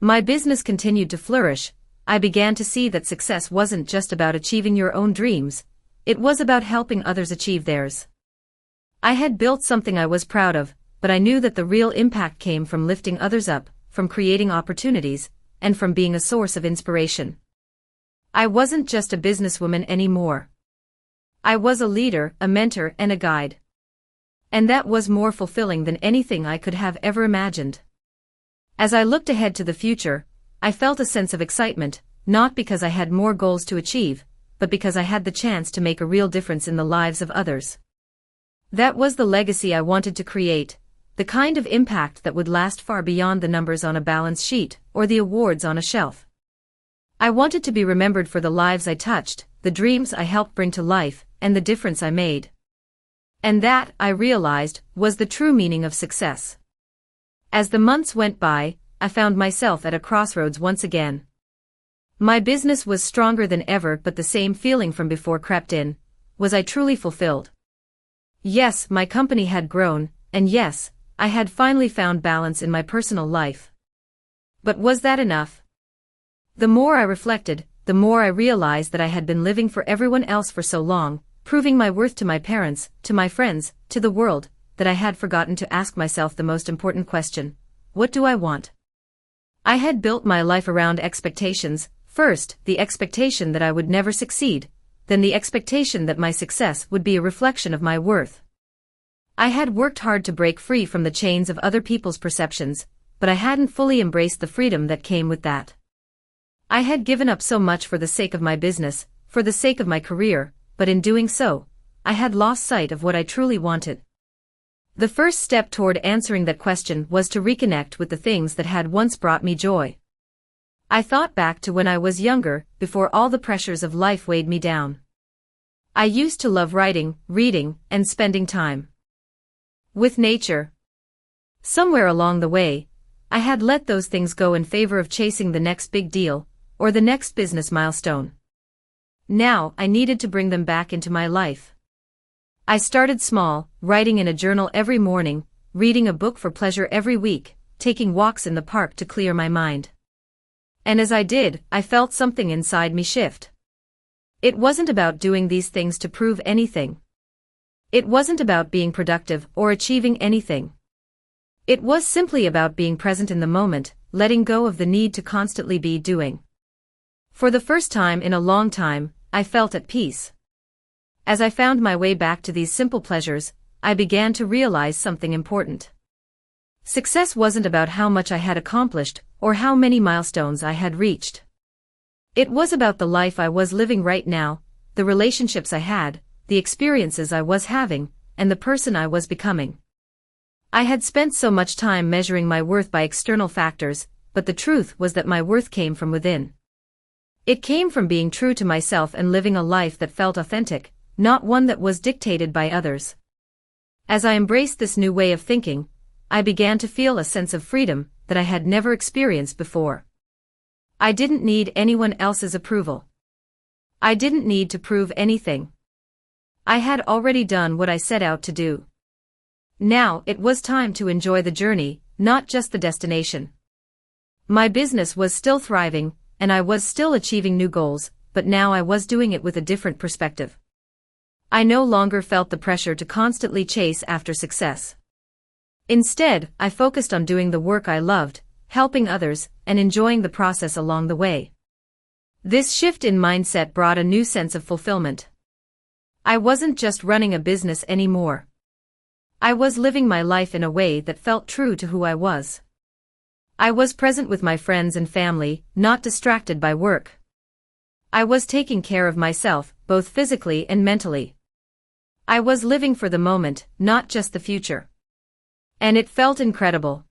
my business continued to flourish, I began to see that success wasn't just about achieving your own dreams, it was about helping others achieve theirs. I had built something I was proud of, but I knew that the real impact came from lifting others up, from creating opportunities, and from being a source of inspiration. I wasn't just a businesswoman anymore. I was a leader, a mentor, and a guide. And that was more fulfilling than anything I could have ever imagined. As I looked ahead to the future, I felt a sense of excitement, not because I had more goals to achieve, but because I had the chance to make a real difference in the lives of others. That was the legacy I wanted to create, the kind of impact that would last far beyond the numbers on a balance sheet, or the awards on a shelf. I wanted to be remembered for the lives I touched, the dreams I helped bring to life, and the difference I made. And that, I realized, was the true meaning of success. As the months went by, I found myself at a crossroads once again. My business was stronger than ever, but the same feeling from before crept in. Was I truly fulfilled? Yes, my company had grown, and yes, I had finally found balance in my personal life. But was that enough? The more I reflected, the more I realized that I had been living for everyone else for so long, proving my worth to my parents, to my friends, to the world, that I had forgotten to ask myself the most important question: what do I want? I had built my life around expectations. First, the expectation that I would never succeed, then the expectation that my success would be a reflection of my worth. I had worked hard to break free from the chains of other people's perceptions, but I hadn't fully embraced the freedom that came with that. I had given up so much for the sake of my business, for the sake of my career, but in doing so, I had lost sight of what I truly wanted. The first step toward answering that question was to reconnect with the things that had once brought me joy. I thought back to when I was younger, before all the pressures of life weighed me down. I used to love writing, reading, and spending time with nature. Somewhere along the way, I had let those things go in favor of chasing the next big deal, or the next business milestone. Now, I needed to bring them back into my life. I started small, writing in a journal every morning, reading a book for pleasure every week, taking walks in the park to clear my mind. And as I did, I felt something inside me shift. It wasn't about doing these things to prove anything. It wasn't about being productive or achieving anything. It was simply about being present in the moment, letting go of the need to constantly be doing. For the first time in a long time, I felt at peace. As I found my way back to these simple pleasures, I began to realize something important. Success wasn't about how much I had accomplished, or how many milestones I had reached. It was about the life I was living right now, the relationships I had, the experiences I was having, and the person I was becoming. I had spent so much time measuring my worth by external factors, but the truth was that my worth came from within. It came from being true to myself and living a life that felt authentic, not one that was dictated by others. As I embraced this new way of thinking, I began to feel a sense of freedom that I had never experienced before. I didn't need anyone else's approval. I didn't need to prove anything. I had already done what I set out to do. Now it was time to enjoy the journey, not just the destination. My business was still thriving, and I was still achieving new goals, but now I was doing it with a different perspective. I no longer felt the pressure to constantly chase after success. Instead, I focused on doing the work I loved, helping others, and enjoying the process along the way. This shift in mindset brought a new sense of fulfillment. I wasn't just running a business anymore. I was living my life in a way that felt true to who I was. I was present with my friends and family, not distracted by work. I was taking care of myself, both physically and mentally. I was living for the moment, not just the future. And it felt incredible.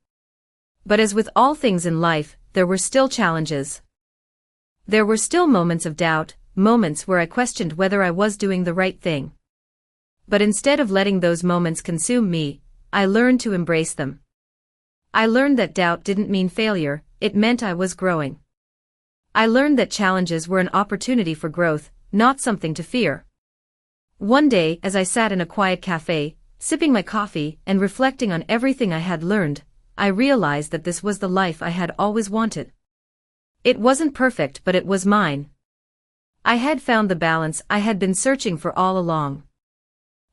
But as with all things in life, there were still challenges. There were still moments of doubt, moments where I questioned whether I was doing the right thing. But instead of letting those moments consume me, I learned to embrace them. I learned that doubt didn't mean failure, it meant I was growing. I learned that challenges were an opportunity for growth, not something to fear. One day, as I sat in a quiet cafe, sipping my coffee and reflecting on everything I had learned, I realized that this was the life I had always wanted. It wasn't perfect, but it was mine. I had found the balance I had been searching for all along.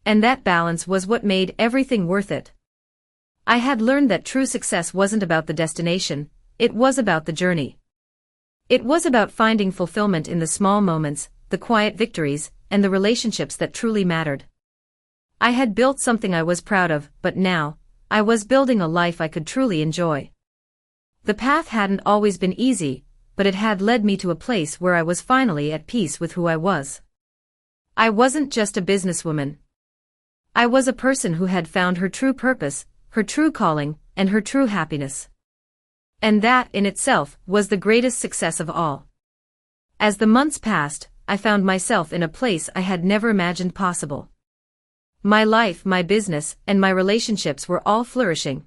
And that balance was what made everything worth it. I had learned that true success wasn't about the destination, it was about the journey. It was about finding fulfillment in the small moments, the quiet victories, and the relationships that truly mattered. I had built something I was proud of, but now, I was building a life I could truly enjoy. The path hadn't always been easy, but it had led me to a place where I was finally at peace with who I was. I wasn't just a businesswoman. I was a person who had found her true purpose, her true calling, and her true happiness. And that, in itself, was the greatest success of all. As the months passed, I found myself in a place I had never imagined possible. My life, my business, and my relationships were all flourishing.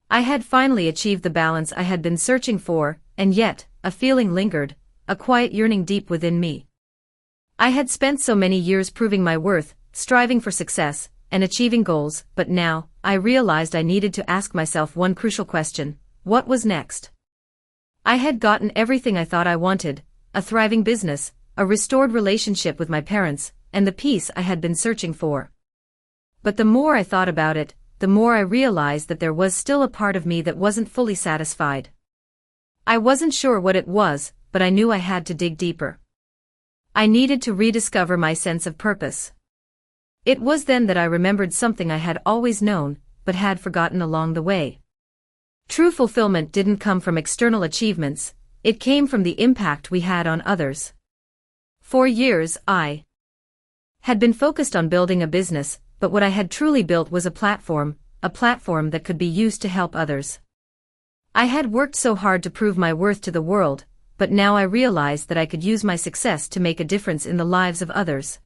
I had finally achieved the balance I had been searching for, and yet, a feeling lingered, a quiet yearning deep within me. I had spent so many years proving my worth, striving for success, and achieving goals, but now, I realized I needed to ask myself one crucial question: what was next? I had gotten everything I thought I wanted: a thriving business, a restored relationship with my parents, and the peace I had been searching for. But the more I thought about it, the more I realized that there was still a part of me that wasn't fully satisfied. I wasn't sure what it was, but I knew I had to dig deeper. I needed to rediscover my sense of purpose. It was then that I remembered something I had always known, but had forgotten along the way. True fulfillment didn't come from external achievements, it came from the impact we had on others. For years, I had been focused on building a business, but what I had truly built was a platform that could be used to help others. I had worked so hard to prove my worth to the world, but now I realized that I could use my success to make a difference in the lives of others.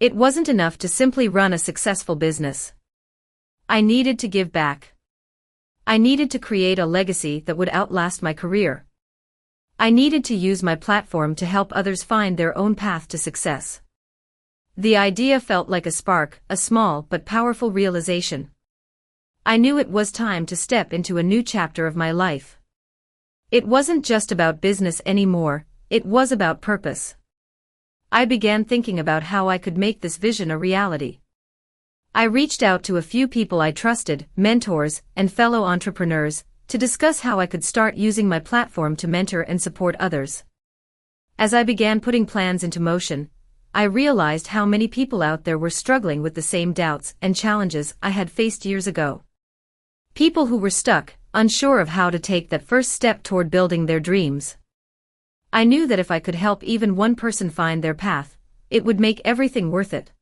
It wasn't enough to simply run a successful business. I needed to give back. I needed to create a legacy that would outlast my career. I needed to use my platform to help others find their own path to success. The idea felt like a spark, a small but powerful realization. I knew it was time to step into a new chapter of my life. It wasn't just about business anymore, it was about purpose. I began thinking about how I could make this vision a reality. I reached out to a few people I trusted, mentors, and fellow entrepreneurs, to discuss how I could start using my platform to mentor and support others. As I began putting plans into motion, I realized how many people out there were struggling with the same doubts and challenges I had faced years ago. People who were stuck, unsure of how to take that first step toward building their dreams. I knew that if I could help even one person find their path, it would make everything worth it.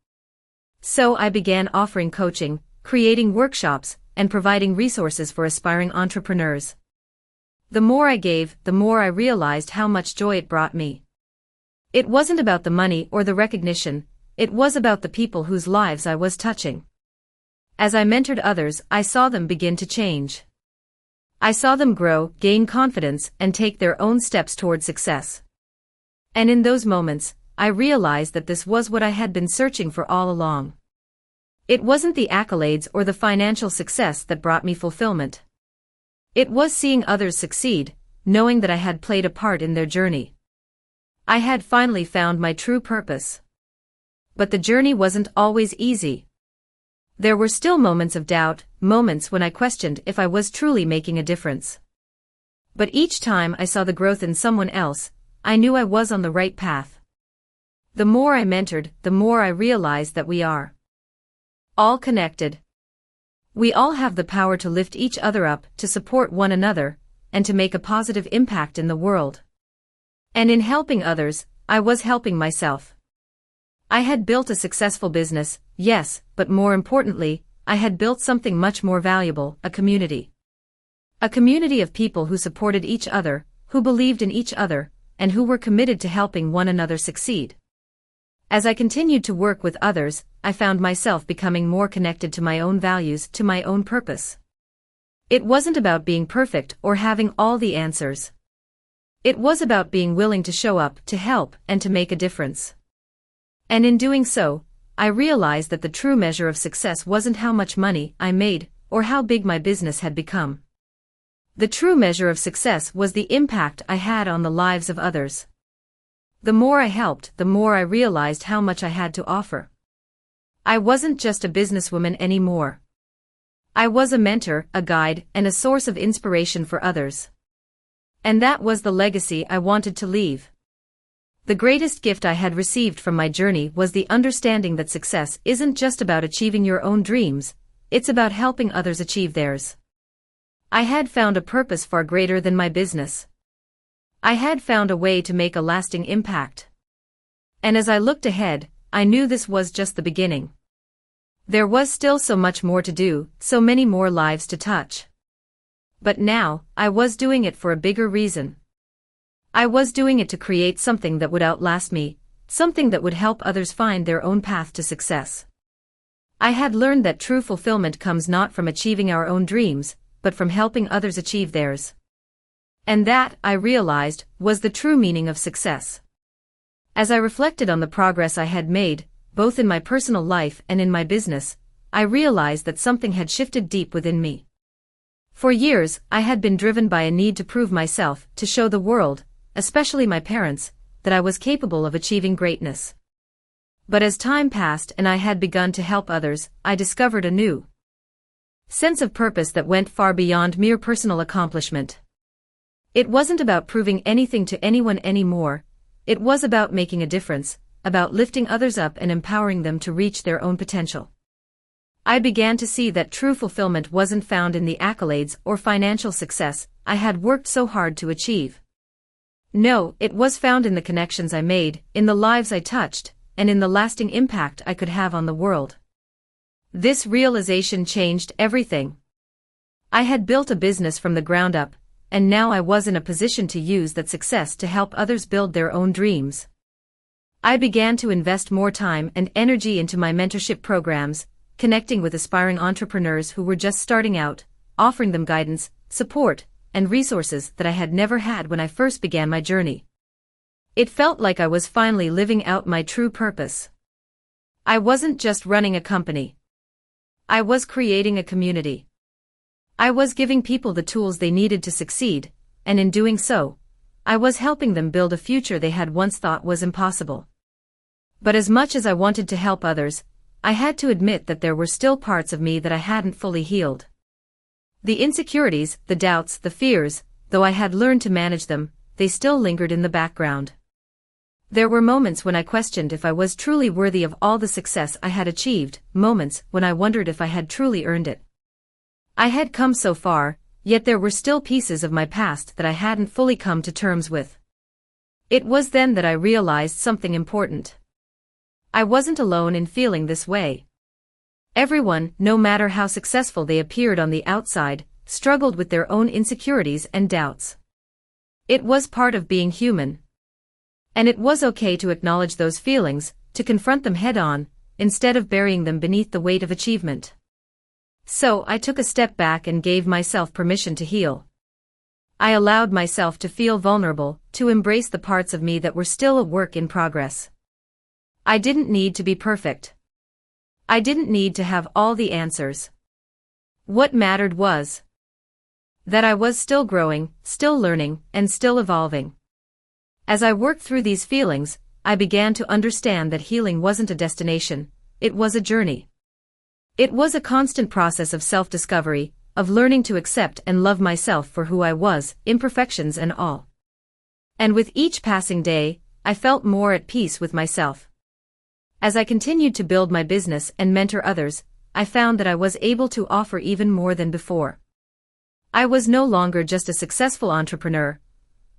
So I began offering coaching, creating workshops, and providing resources for aspiring entrepreneurs. The more I gave, the more I realized how much joy it brought me. It wasn't about the money or the recognition, it was about the people whose lives I was touching. As I mentored others, I saw them begin to change. I saw them grow, gain confidence, and take their own steps toward success. And in those moments, I realized that this was what I had been searching for all along. It wasn't the accolades or the financial success that brought me fulfillment. It was seeing others succeed, knowing that I had played a part in their journey. I had finally found my true purpose. But the journey wasn't always easy. There were still moments of doubt, moments when I questioned if I was truly making a difference. But each time I saw the growth in someone else, I knew I was on the right path. The more I mentored, the more I realized that we are all connected. We all have the power to lift each other up, to support one another, and to make a positive impact in the world. And in helping others, I was helping myself. I had built a successful business, yes, but more importantly, I had built something much more valuable, a community. A community of people who supported each other, who believed in each other, and who were committed to helping one another succeed. As I continued to work with others, I found myself becoming more connected to my own values, to my own purpose. It wasn't about being perfect or having all the answers. It was about being willing to show up, to help, and to make a difference. And in doing so, I realized that the true measure of success wasn't how much money I made, or how big my business had become. The true measure of success was the impact I had on the lives of others. The more I helped, the more I realized how much I had to offer. I wasn't just a businesswoman anymore. I was a mentor, a guide, and a source of inspiration for others. And that was the legacy I wanted to leave. The greatest gift I had received from my journey was the understanding that success isn't just about achieving your own dreams, it's about helping others achieve theirs. I had found a purpose far greater than my business. I had found a way to make a lasting impact. And as I looked ahead, I knew this was just the beginning. There was still so much more to do, so many more lives to touch. But now, I was doing it for a bigger reason. I was doing it to create something that would outlast me, something that would help others find their own path to success. I had learned that true fulfillment comes not from achieving our own dreams, but from helping others achieve theirs. And that, I realized, was the true meaning of success. As I reflected on the progress I had made, both in my personal life and in my business, I realized that something had shifted deep within me. For years, I had been driven by a need to prove myself, to show the world, especially my parents, that I was capable of achieving greatness. But as time passed and I had begun to help others, I discovered a new sense of purpose that went far beyond mere personal accomplishment. It wasn't about proving anything to anyone anymore, it was about making a difference, about lifting others up and empowering them to reach their own potential. I began to see that true fulfillment wasn't found in the accolades or financial success I had worked so hard to achieve. No, it was found in the connections I made, in the lives I touched, and in the lasting impact I could have on the world. This realization changed everything. I had built a business from the ground up, and now I was in a position to use that success to help others build their own dreams. I began to invest more time and energy into my mentorship programs, connecting with aspiring entrepreneurs who were just starting out, offering them guidance, support, and resources that I had never had when I first began my journey. It felt like I was finally living out my true purpose. I wasn't just running a company. I was creating a community. I was giving people the tools they needed to succeed, and in doing so, I was helping them build a future they had once thought was impossible. But as much as I wanted to help others, I had to admit that there were still parts of me that I hadn't fully healed. The insecurities, the doubts, the fears, though I had learned to manage them, they still lingered in the background. There were moments when I questioned if I was truly worthy of all the success I had achieved, moments when I wondered if I had truly earned it. I had come so far, yet there were still pieces of my past that I hadn't fully come to terms with. It was then that I realized something important. I wasn't alone in feeling this way. Everyone, no matter how successful they appeared on the outside, struggled with their own insecurities and doubts. It was part of being human. And it was okay to acknowledge those feelings, to confront them head-on, instead of burying them beneath the weight of achievement. So I took a step back and gave myself permission to heal. I allowed myself to feel vulnerable, to embrace the parts of me that were still a work in progress. I didn't need to be perfect. I didn't need to have all the answers. What mattered was that I was still growing, still learning, and still evolving. As I worked through these feelings, I began to understand that healing wasn't a destination, it was a journey. It was a constant process of self-discovery, of learning to accept and love myself for who I was, imperfections and all. And with each passing day, I felt more at peace with myself. As I continued to build my business and mentor others, I found that I was able to offer even more than before. I was no longer just a successful entrepreneur.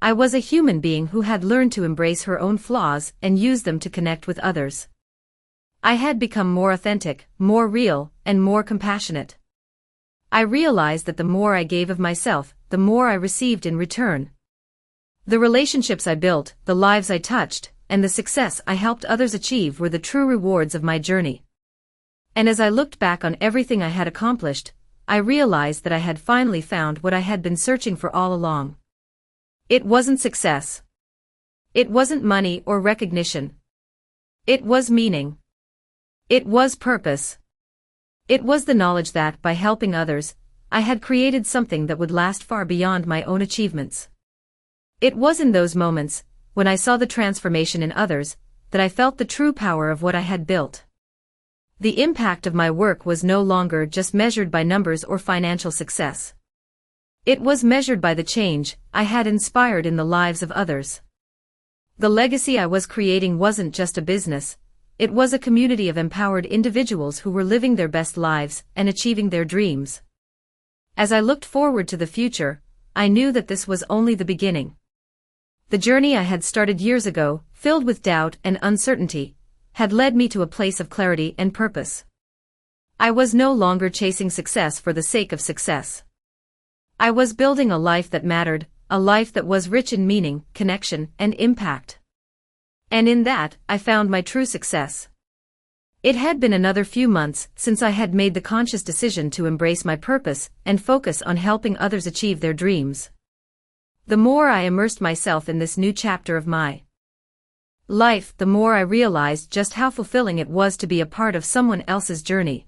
I was a human being who had learned to embrace her own flaws and use them to connect with others. I had become more authentic, more real, and more compassionate. I realized that the more I gave of myself, the more I received in return. The relationships I built, the lives I touched, and the success I helped others achieve were the true rewards of my journey. And as I looked back on everything I had accomplished, I realized that I had finally found what I had been searching for all along. It wasn't success. It wasn't money or recognition. It was meaning. It was purpose. It was the knowledge that, by helping others, I had created something that would last far beyond my own achievements. It was in those moments, when I saw the transformation in others, that I felt the true power of what I had built. The impact of my work was no longer just measured by numbers or financial success. It was measured by the change I had inspired in the lives of others. The legacy I was creating wasn't just a business, it was a community of empowered individuals who were living their best lives and achieving their dreams. As I looked forward to the future, I knew that this was only the beginning. The journey I had started years ago, filled with doubt and uncertainty, had led me to a place of clarity and purpose. I was no longer chasing success for the sake of success. I was building a life that mattered, a life that was rich in meaning, connection, and impact. And in that, I found my true success. It had been another few months since I had made the conscious decision to embrace my purpose and focus on helping others achieve their dreams. The more I immersed myself in this new chapter of my life, the more I realized just how fulfilling it was to be a part of someone else's journey.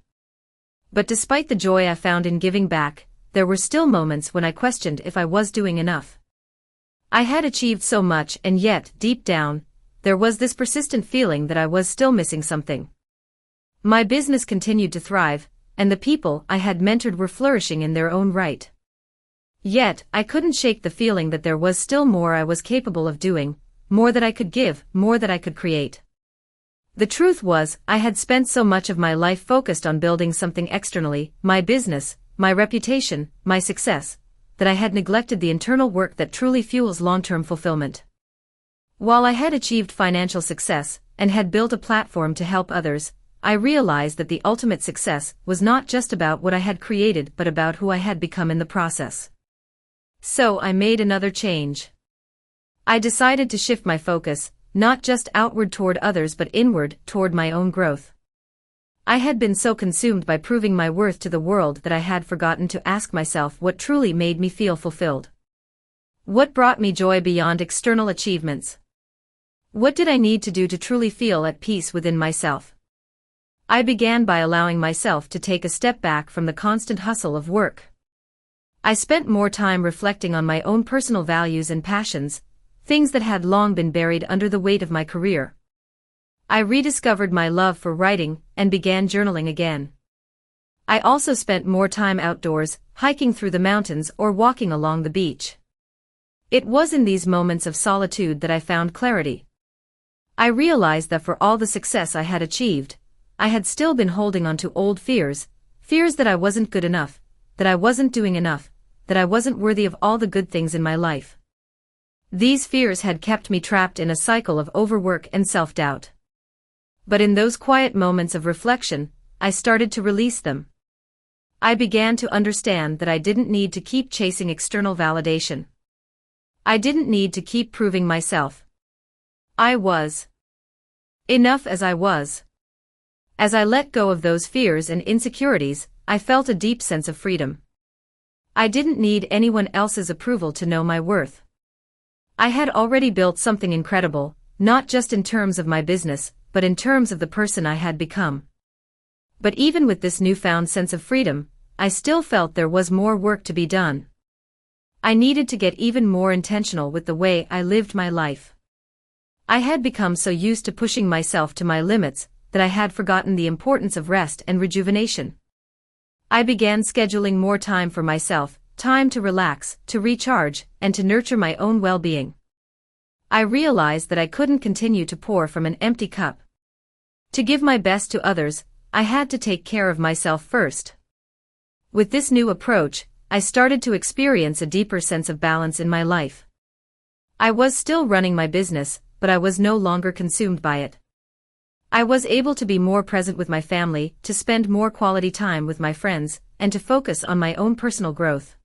But despite the joy I found in giving back, there were still moments when I questioned if I was doing enough. I had achieved so much, and yet, deep down, there was this persistent feeling that I was still missing something. My business continued to thrive, and the people I had mentored were flourishing in their own right. Yet, I couldn't shake the feeling that there was still more I was capable of doing, more that I could give, more that I could create. The truth was, I had spent so much of my life focused on building something externally, my business, my reputation, my success, that I had neglected the internal work that truly fuels long-term fulfillment. While I had achieved financial success, and had built a platform to help others, I realized that the ultimate success was not just about what I had created but about who I had become in the process. So I made another change. I decided to shift my focus, not just outward toward others but inward toward my own growth. I had been so consumed by proving my worth to the world that I had forgotten to ask myself what truly made me feel fulfilled. What brought me joy beyond external achievements? What did I need to do to truly feel at peace within myself? I began by allowing myself to take a step back from the constant hustle of work. I spent more time reflecting on my own personal values and passions, things that had long been buried under the weight of my career. I rediscovered my love for writing and began journaling again. I also spent more time outdoors, hiking through the mountains or walking along the beach. It was in these moments of solitude that I found clarity. I realized that for all the success I had achieved, I had still been holding on to old fears, fears that I wasn't good enough, that I wasn't doing enough, that I wasn't worthy of all the good things in my life. These fears had kept me trapped in a cycle of overwork and self-doubt. But in those quiet moments of reflection, I started to release them. I began to understand that I didn't need to keep chasing external validation. I didn't need to keep proving myself. I was enough as I was. As I let go of those fears and insecurities, I felt a deep sense of freedom. I didn't need anyone else's approval to know my worth. I had already built something incredible, not just in terms of my business, but in terms of the person I had become. But even with this newfound sense of freedom, I still felt there was more work to be done. I needed to get even more intentional with the way I lived my life. I had become so used to pushing myself to my limits that I had forgotten the importance of rest and rejuvenation. I began scheduling more time for myself, time to relax, to recharge, and to nurture my own well-being. I realized that I couldn't continue to pour from an empty cup. To give my best to others, I had to take care of myself first. With this new approach, I started to experience a deeper sense of balance in my life. I was still running my business, but I was no longer consumed by it. I was able to be more present with my family, to spend more quality time with my friends, and to focus on my own personal growth.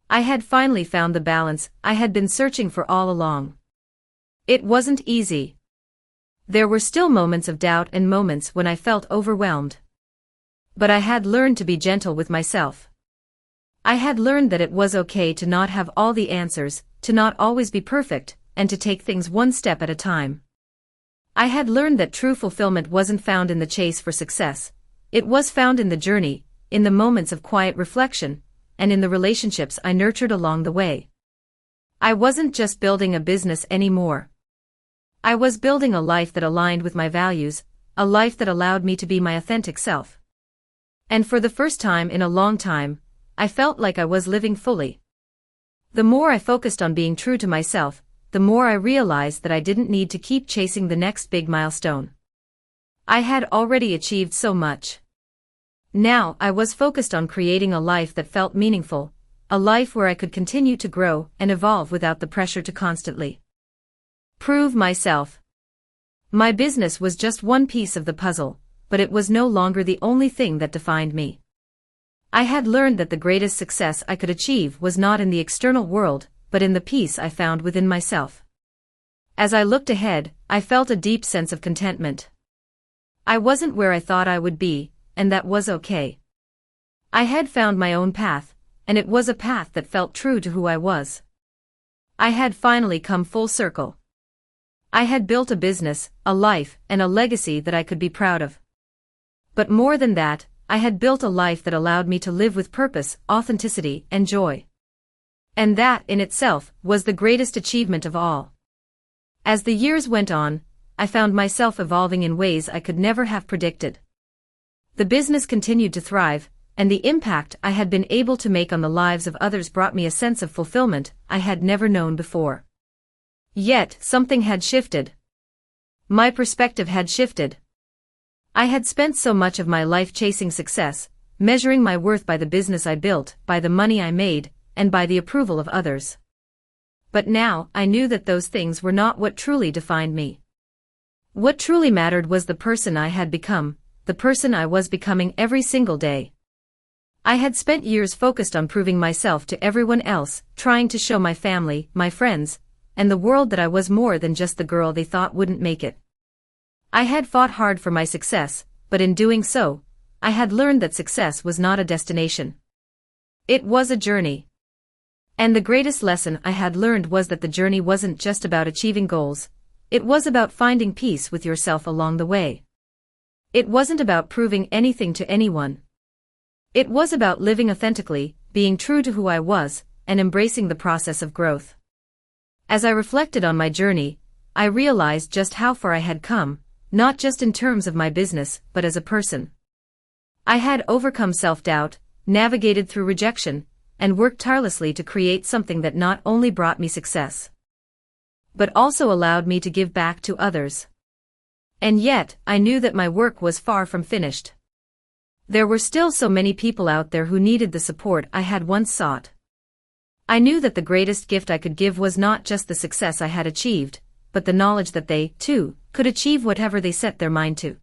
I had finally found the balance I had been searching for all along. It wasn't easy. There were still moments of doubt and moments when I felt overwhelmed. But I had learned to be gentle with myself. I had learned that it was okay to not have all the answers, to not always be perfect, and to take things one step at a time. I had learned that true fulfillment wasn't found in the chase for success. It was found in the journey, in the moments of quiet reflection, and in the relationships I nurtured along the way. I wasn't just building a business anymore. I was building a life that aligned with my values, a life that allowed me to be my authentic self. And for the first time in a long time, I felt like I was living fully. The more I focused on being true to myself, the more I realized that I didn't need to keep chasing the next big milestone. I had already achieved so much. Now I was focused on creating a life that felt meaningful, a life where I could continue to grow and evolve without the pressure to constantly prove myself. My business was just one piece of the puzzle, but it was no longer the only thing that defined me. I had learned that the greatest success I could achieve was not in the external world, but in the peace I found within myself. As I looked ahead, I felt a deep sense of contentment. I wasn't where I thought I would be, and that was okay. I had found my own path, and it was a path that felt true to who I was. I had finally come full circle. I had built a business, a life, and a legacy that I could be proud of. But more than that, I had built a life that allowed me to live with purpose, authenticity, and joy. And that, in itself, was the greatest achievement of all. As the years went on, I found myself evolving in ways I could never have predicted. The business continued to thrive, and the impact I had been able to make on the lives of others brought me a sense of fulfillment I had never known before. Yet, something had shifted. My perspective had shifted. I had spent so much of my life chasing success, measuring my worth by the business I built, by the money I made, and by the approval of others. But now, I knew that those things were not what truly defined me. What truly mattered was the person I had become, the person I was becoming every single day. I had spent years focused on proving myself to everyone else, trying to show my family, my friends, and the world that I was more than just the girl they thought wouldn't make it. I had fought hard for my success, but in doing so, I had learned that success was not a destination. It was a journey. And the greatest lesson I had learned was that the journey wasn't just about achieving goals. It was about finding peace with yourself along the way. It wasn't about proving anything to anyone. It was about living authentically, being true to who I was, and embracing the process of growth. As I reflected on my journey, I realized just how far I had come, not just in terms of my business, but as a person. I had overcome self-doubt, navigated through rejection, and worked tirelessly to create something that not only brought me success, but also allowed me to give back to others. And yet, I knew that my work was far from finished. There were still so many people out there who needed the support I had once sought. I knew that the greatest gift I could give was not just the success I had achieved, but the knowledge that they, too, could achieve whatever they set their mind to.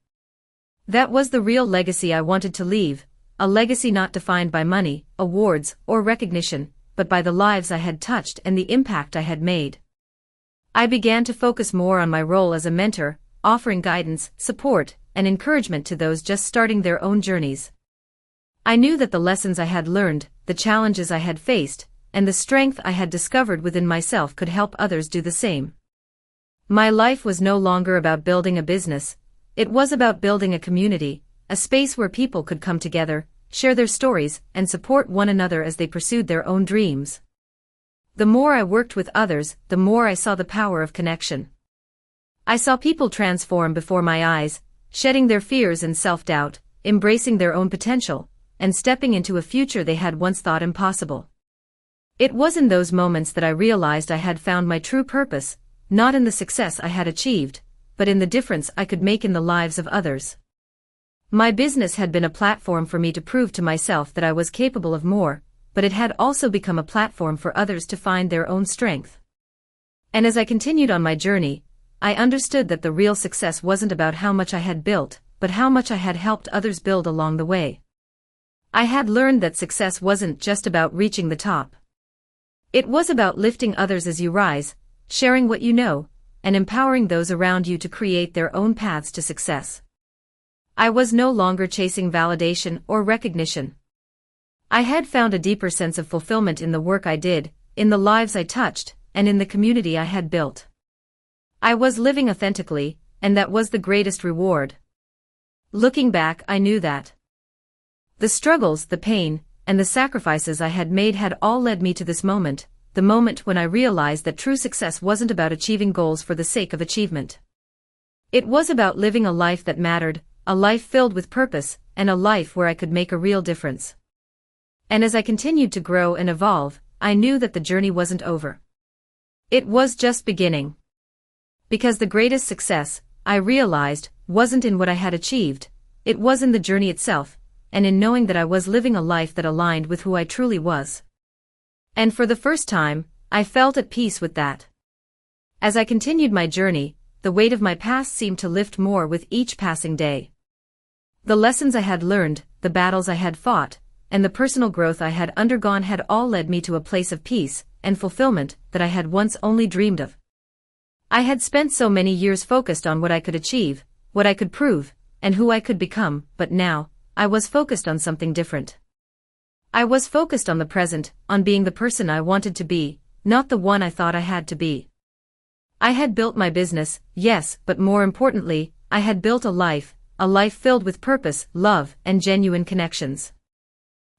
That was the real legacy I wanted to leave, a legacy not defined by money, awards, or recognition, but by the lives I had touched and the impact I had made. I began to focus more on my role as a mentor, offering guidance, support, and encouragement to those just starting their own journeys. I knew that the lessons I had learned, the challenges I had faced, and the strength I had discovered within myself could help others do the same. My life was no longer about building a business, it was about building a community, a space where people could come together, share their stories, and support one another as they pursued their own dreams. The more I worked with others, the more I saw the power of connection. I saw people transform before my eyes, shedding their fears and self-doubt, embracing their own potential, and stepping into a future they had once thought impossible. It was in those moments that I realized I had found my true purpose, not in the success I had achieved, but in the difference I could make in the lives of others. My business had been a platform for me to prove to myself that I was capable of more, but it had also become a platform for others to find their own strength. And as I continued on my journey, I understood that the real success wasn't about how much I had built, but how much I had helped others build along the way. I had learned that success wasn't just about reaching the top. It was about lifting others as you rise, sharing what you know, and empowering those around you to create their own paths to success. I was no longer chasing validation or recognition. I had found a deeper sense of fulfillment in the work I did, in the lives I touched, and in the community I had built. I was living authentically, and that was the greatest reward. Looking back, I knew that the struggles, the pain, and the sacrifices I had made had all led me to this moment, the moment when I realized that true success wasn't about achieving goals for the sake of achievement. It was about living a life that mattered, a life filled with purpose, and a life where I could make a real difference. And as I continued to grow and evolve, I knew that the journey wasn't over. It was just beginning. Because the greatest success, I realized, wasn't in what I had achieved, it was in the journey itself, and in knowing that I was living a life that aligned with who I truly was. And for the first time, I felt at peace with that. As I continued my journey, the weight of my past seemed to lift more with each passing day. The lessons I had learned, the battles I had fought, and the personal growth I had undergone had all led me to a place of peace and fulfillment that I had once only dreamed of. I had spent so many years focused on what I could achieve, what I could prove, and who I could become, but now, I was focused on something different. I was focused on the present, on being the person I wanted to be, not the one I thought I had to be. I had built my business, yes, but more importantly, I had built a life filled with purpose, love, and genuine connections.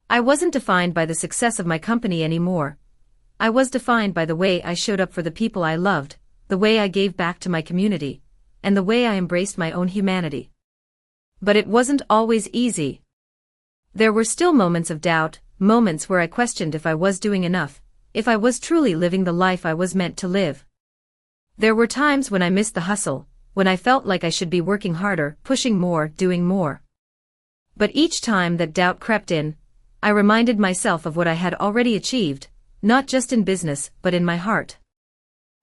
I wasn't defined by the success of my company anymore. I was defined by the way I showed up for the people I loved, the way I gave back to my community, and the way I embraced my own humanity. But it wasn't always easy. There were still moments of doubt, moments where I questioned if I was doing enough, if I was truly living the life I was meant to live. There were times when I missed the hustle, when I felt like I should be working harder, pushing more, doing more. But each time that doubt crept in, I reminded myself of what I had already achieved, not just in business, but in my heart.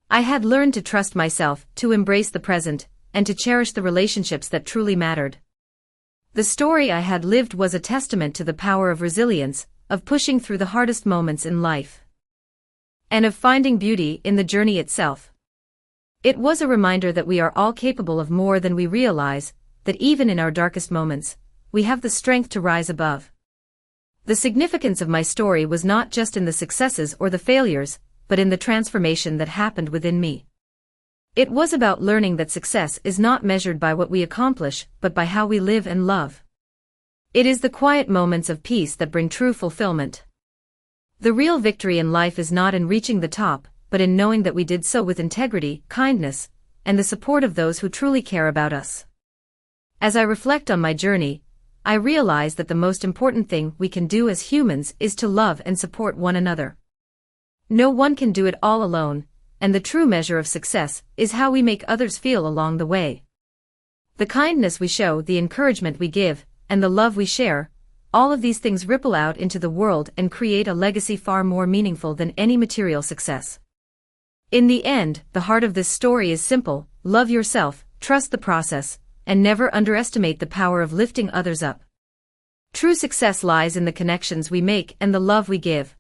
I had learned to trust myself, to embrace the present, and to cherish the relationships that truly mattered. The story I had lived was a testament to the power of resilience, of pushing through the hardest moments in life, and of finding beauty in the journey itself. It was a reminder that we are all capable of more than we realize, that even in our darkest moments, we have the strength to rise above. The significance of my story was not just in the successes or the failures, but in the transformation that happened within me. It was about learning that success is not measured by what we accomplish, but by how we live and love. It is the quiet moments of peace that bring true fulfillment. The real victory in life is not in reaching the top, but in knowing that we did so with integrity, kindness, and the support of those who truly care about us. As I reflect on my journey, I realize that the most important thing we can do as humans is to love and support one another. No one can do it all alone, and the true measure of success is how we make others feel along the way. The kindness we show, the encouragement we give, and the love we share, all of these things ripple out into the world and create a legacy far more meaningful than any material success. In the end, the heart of this story is simple: love yourself, trust the process, and never underestimate the power of lifting others up. True success lies in the connections we make and the love we give,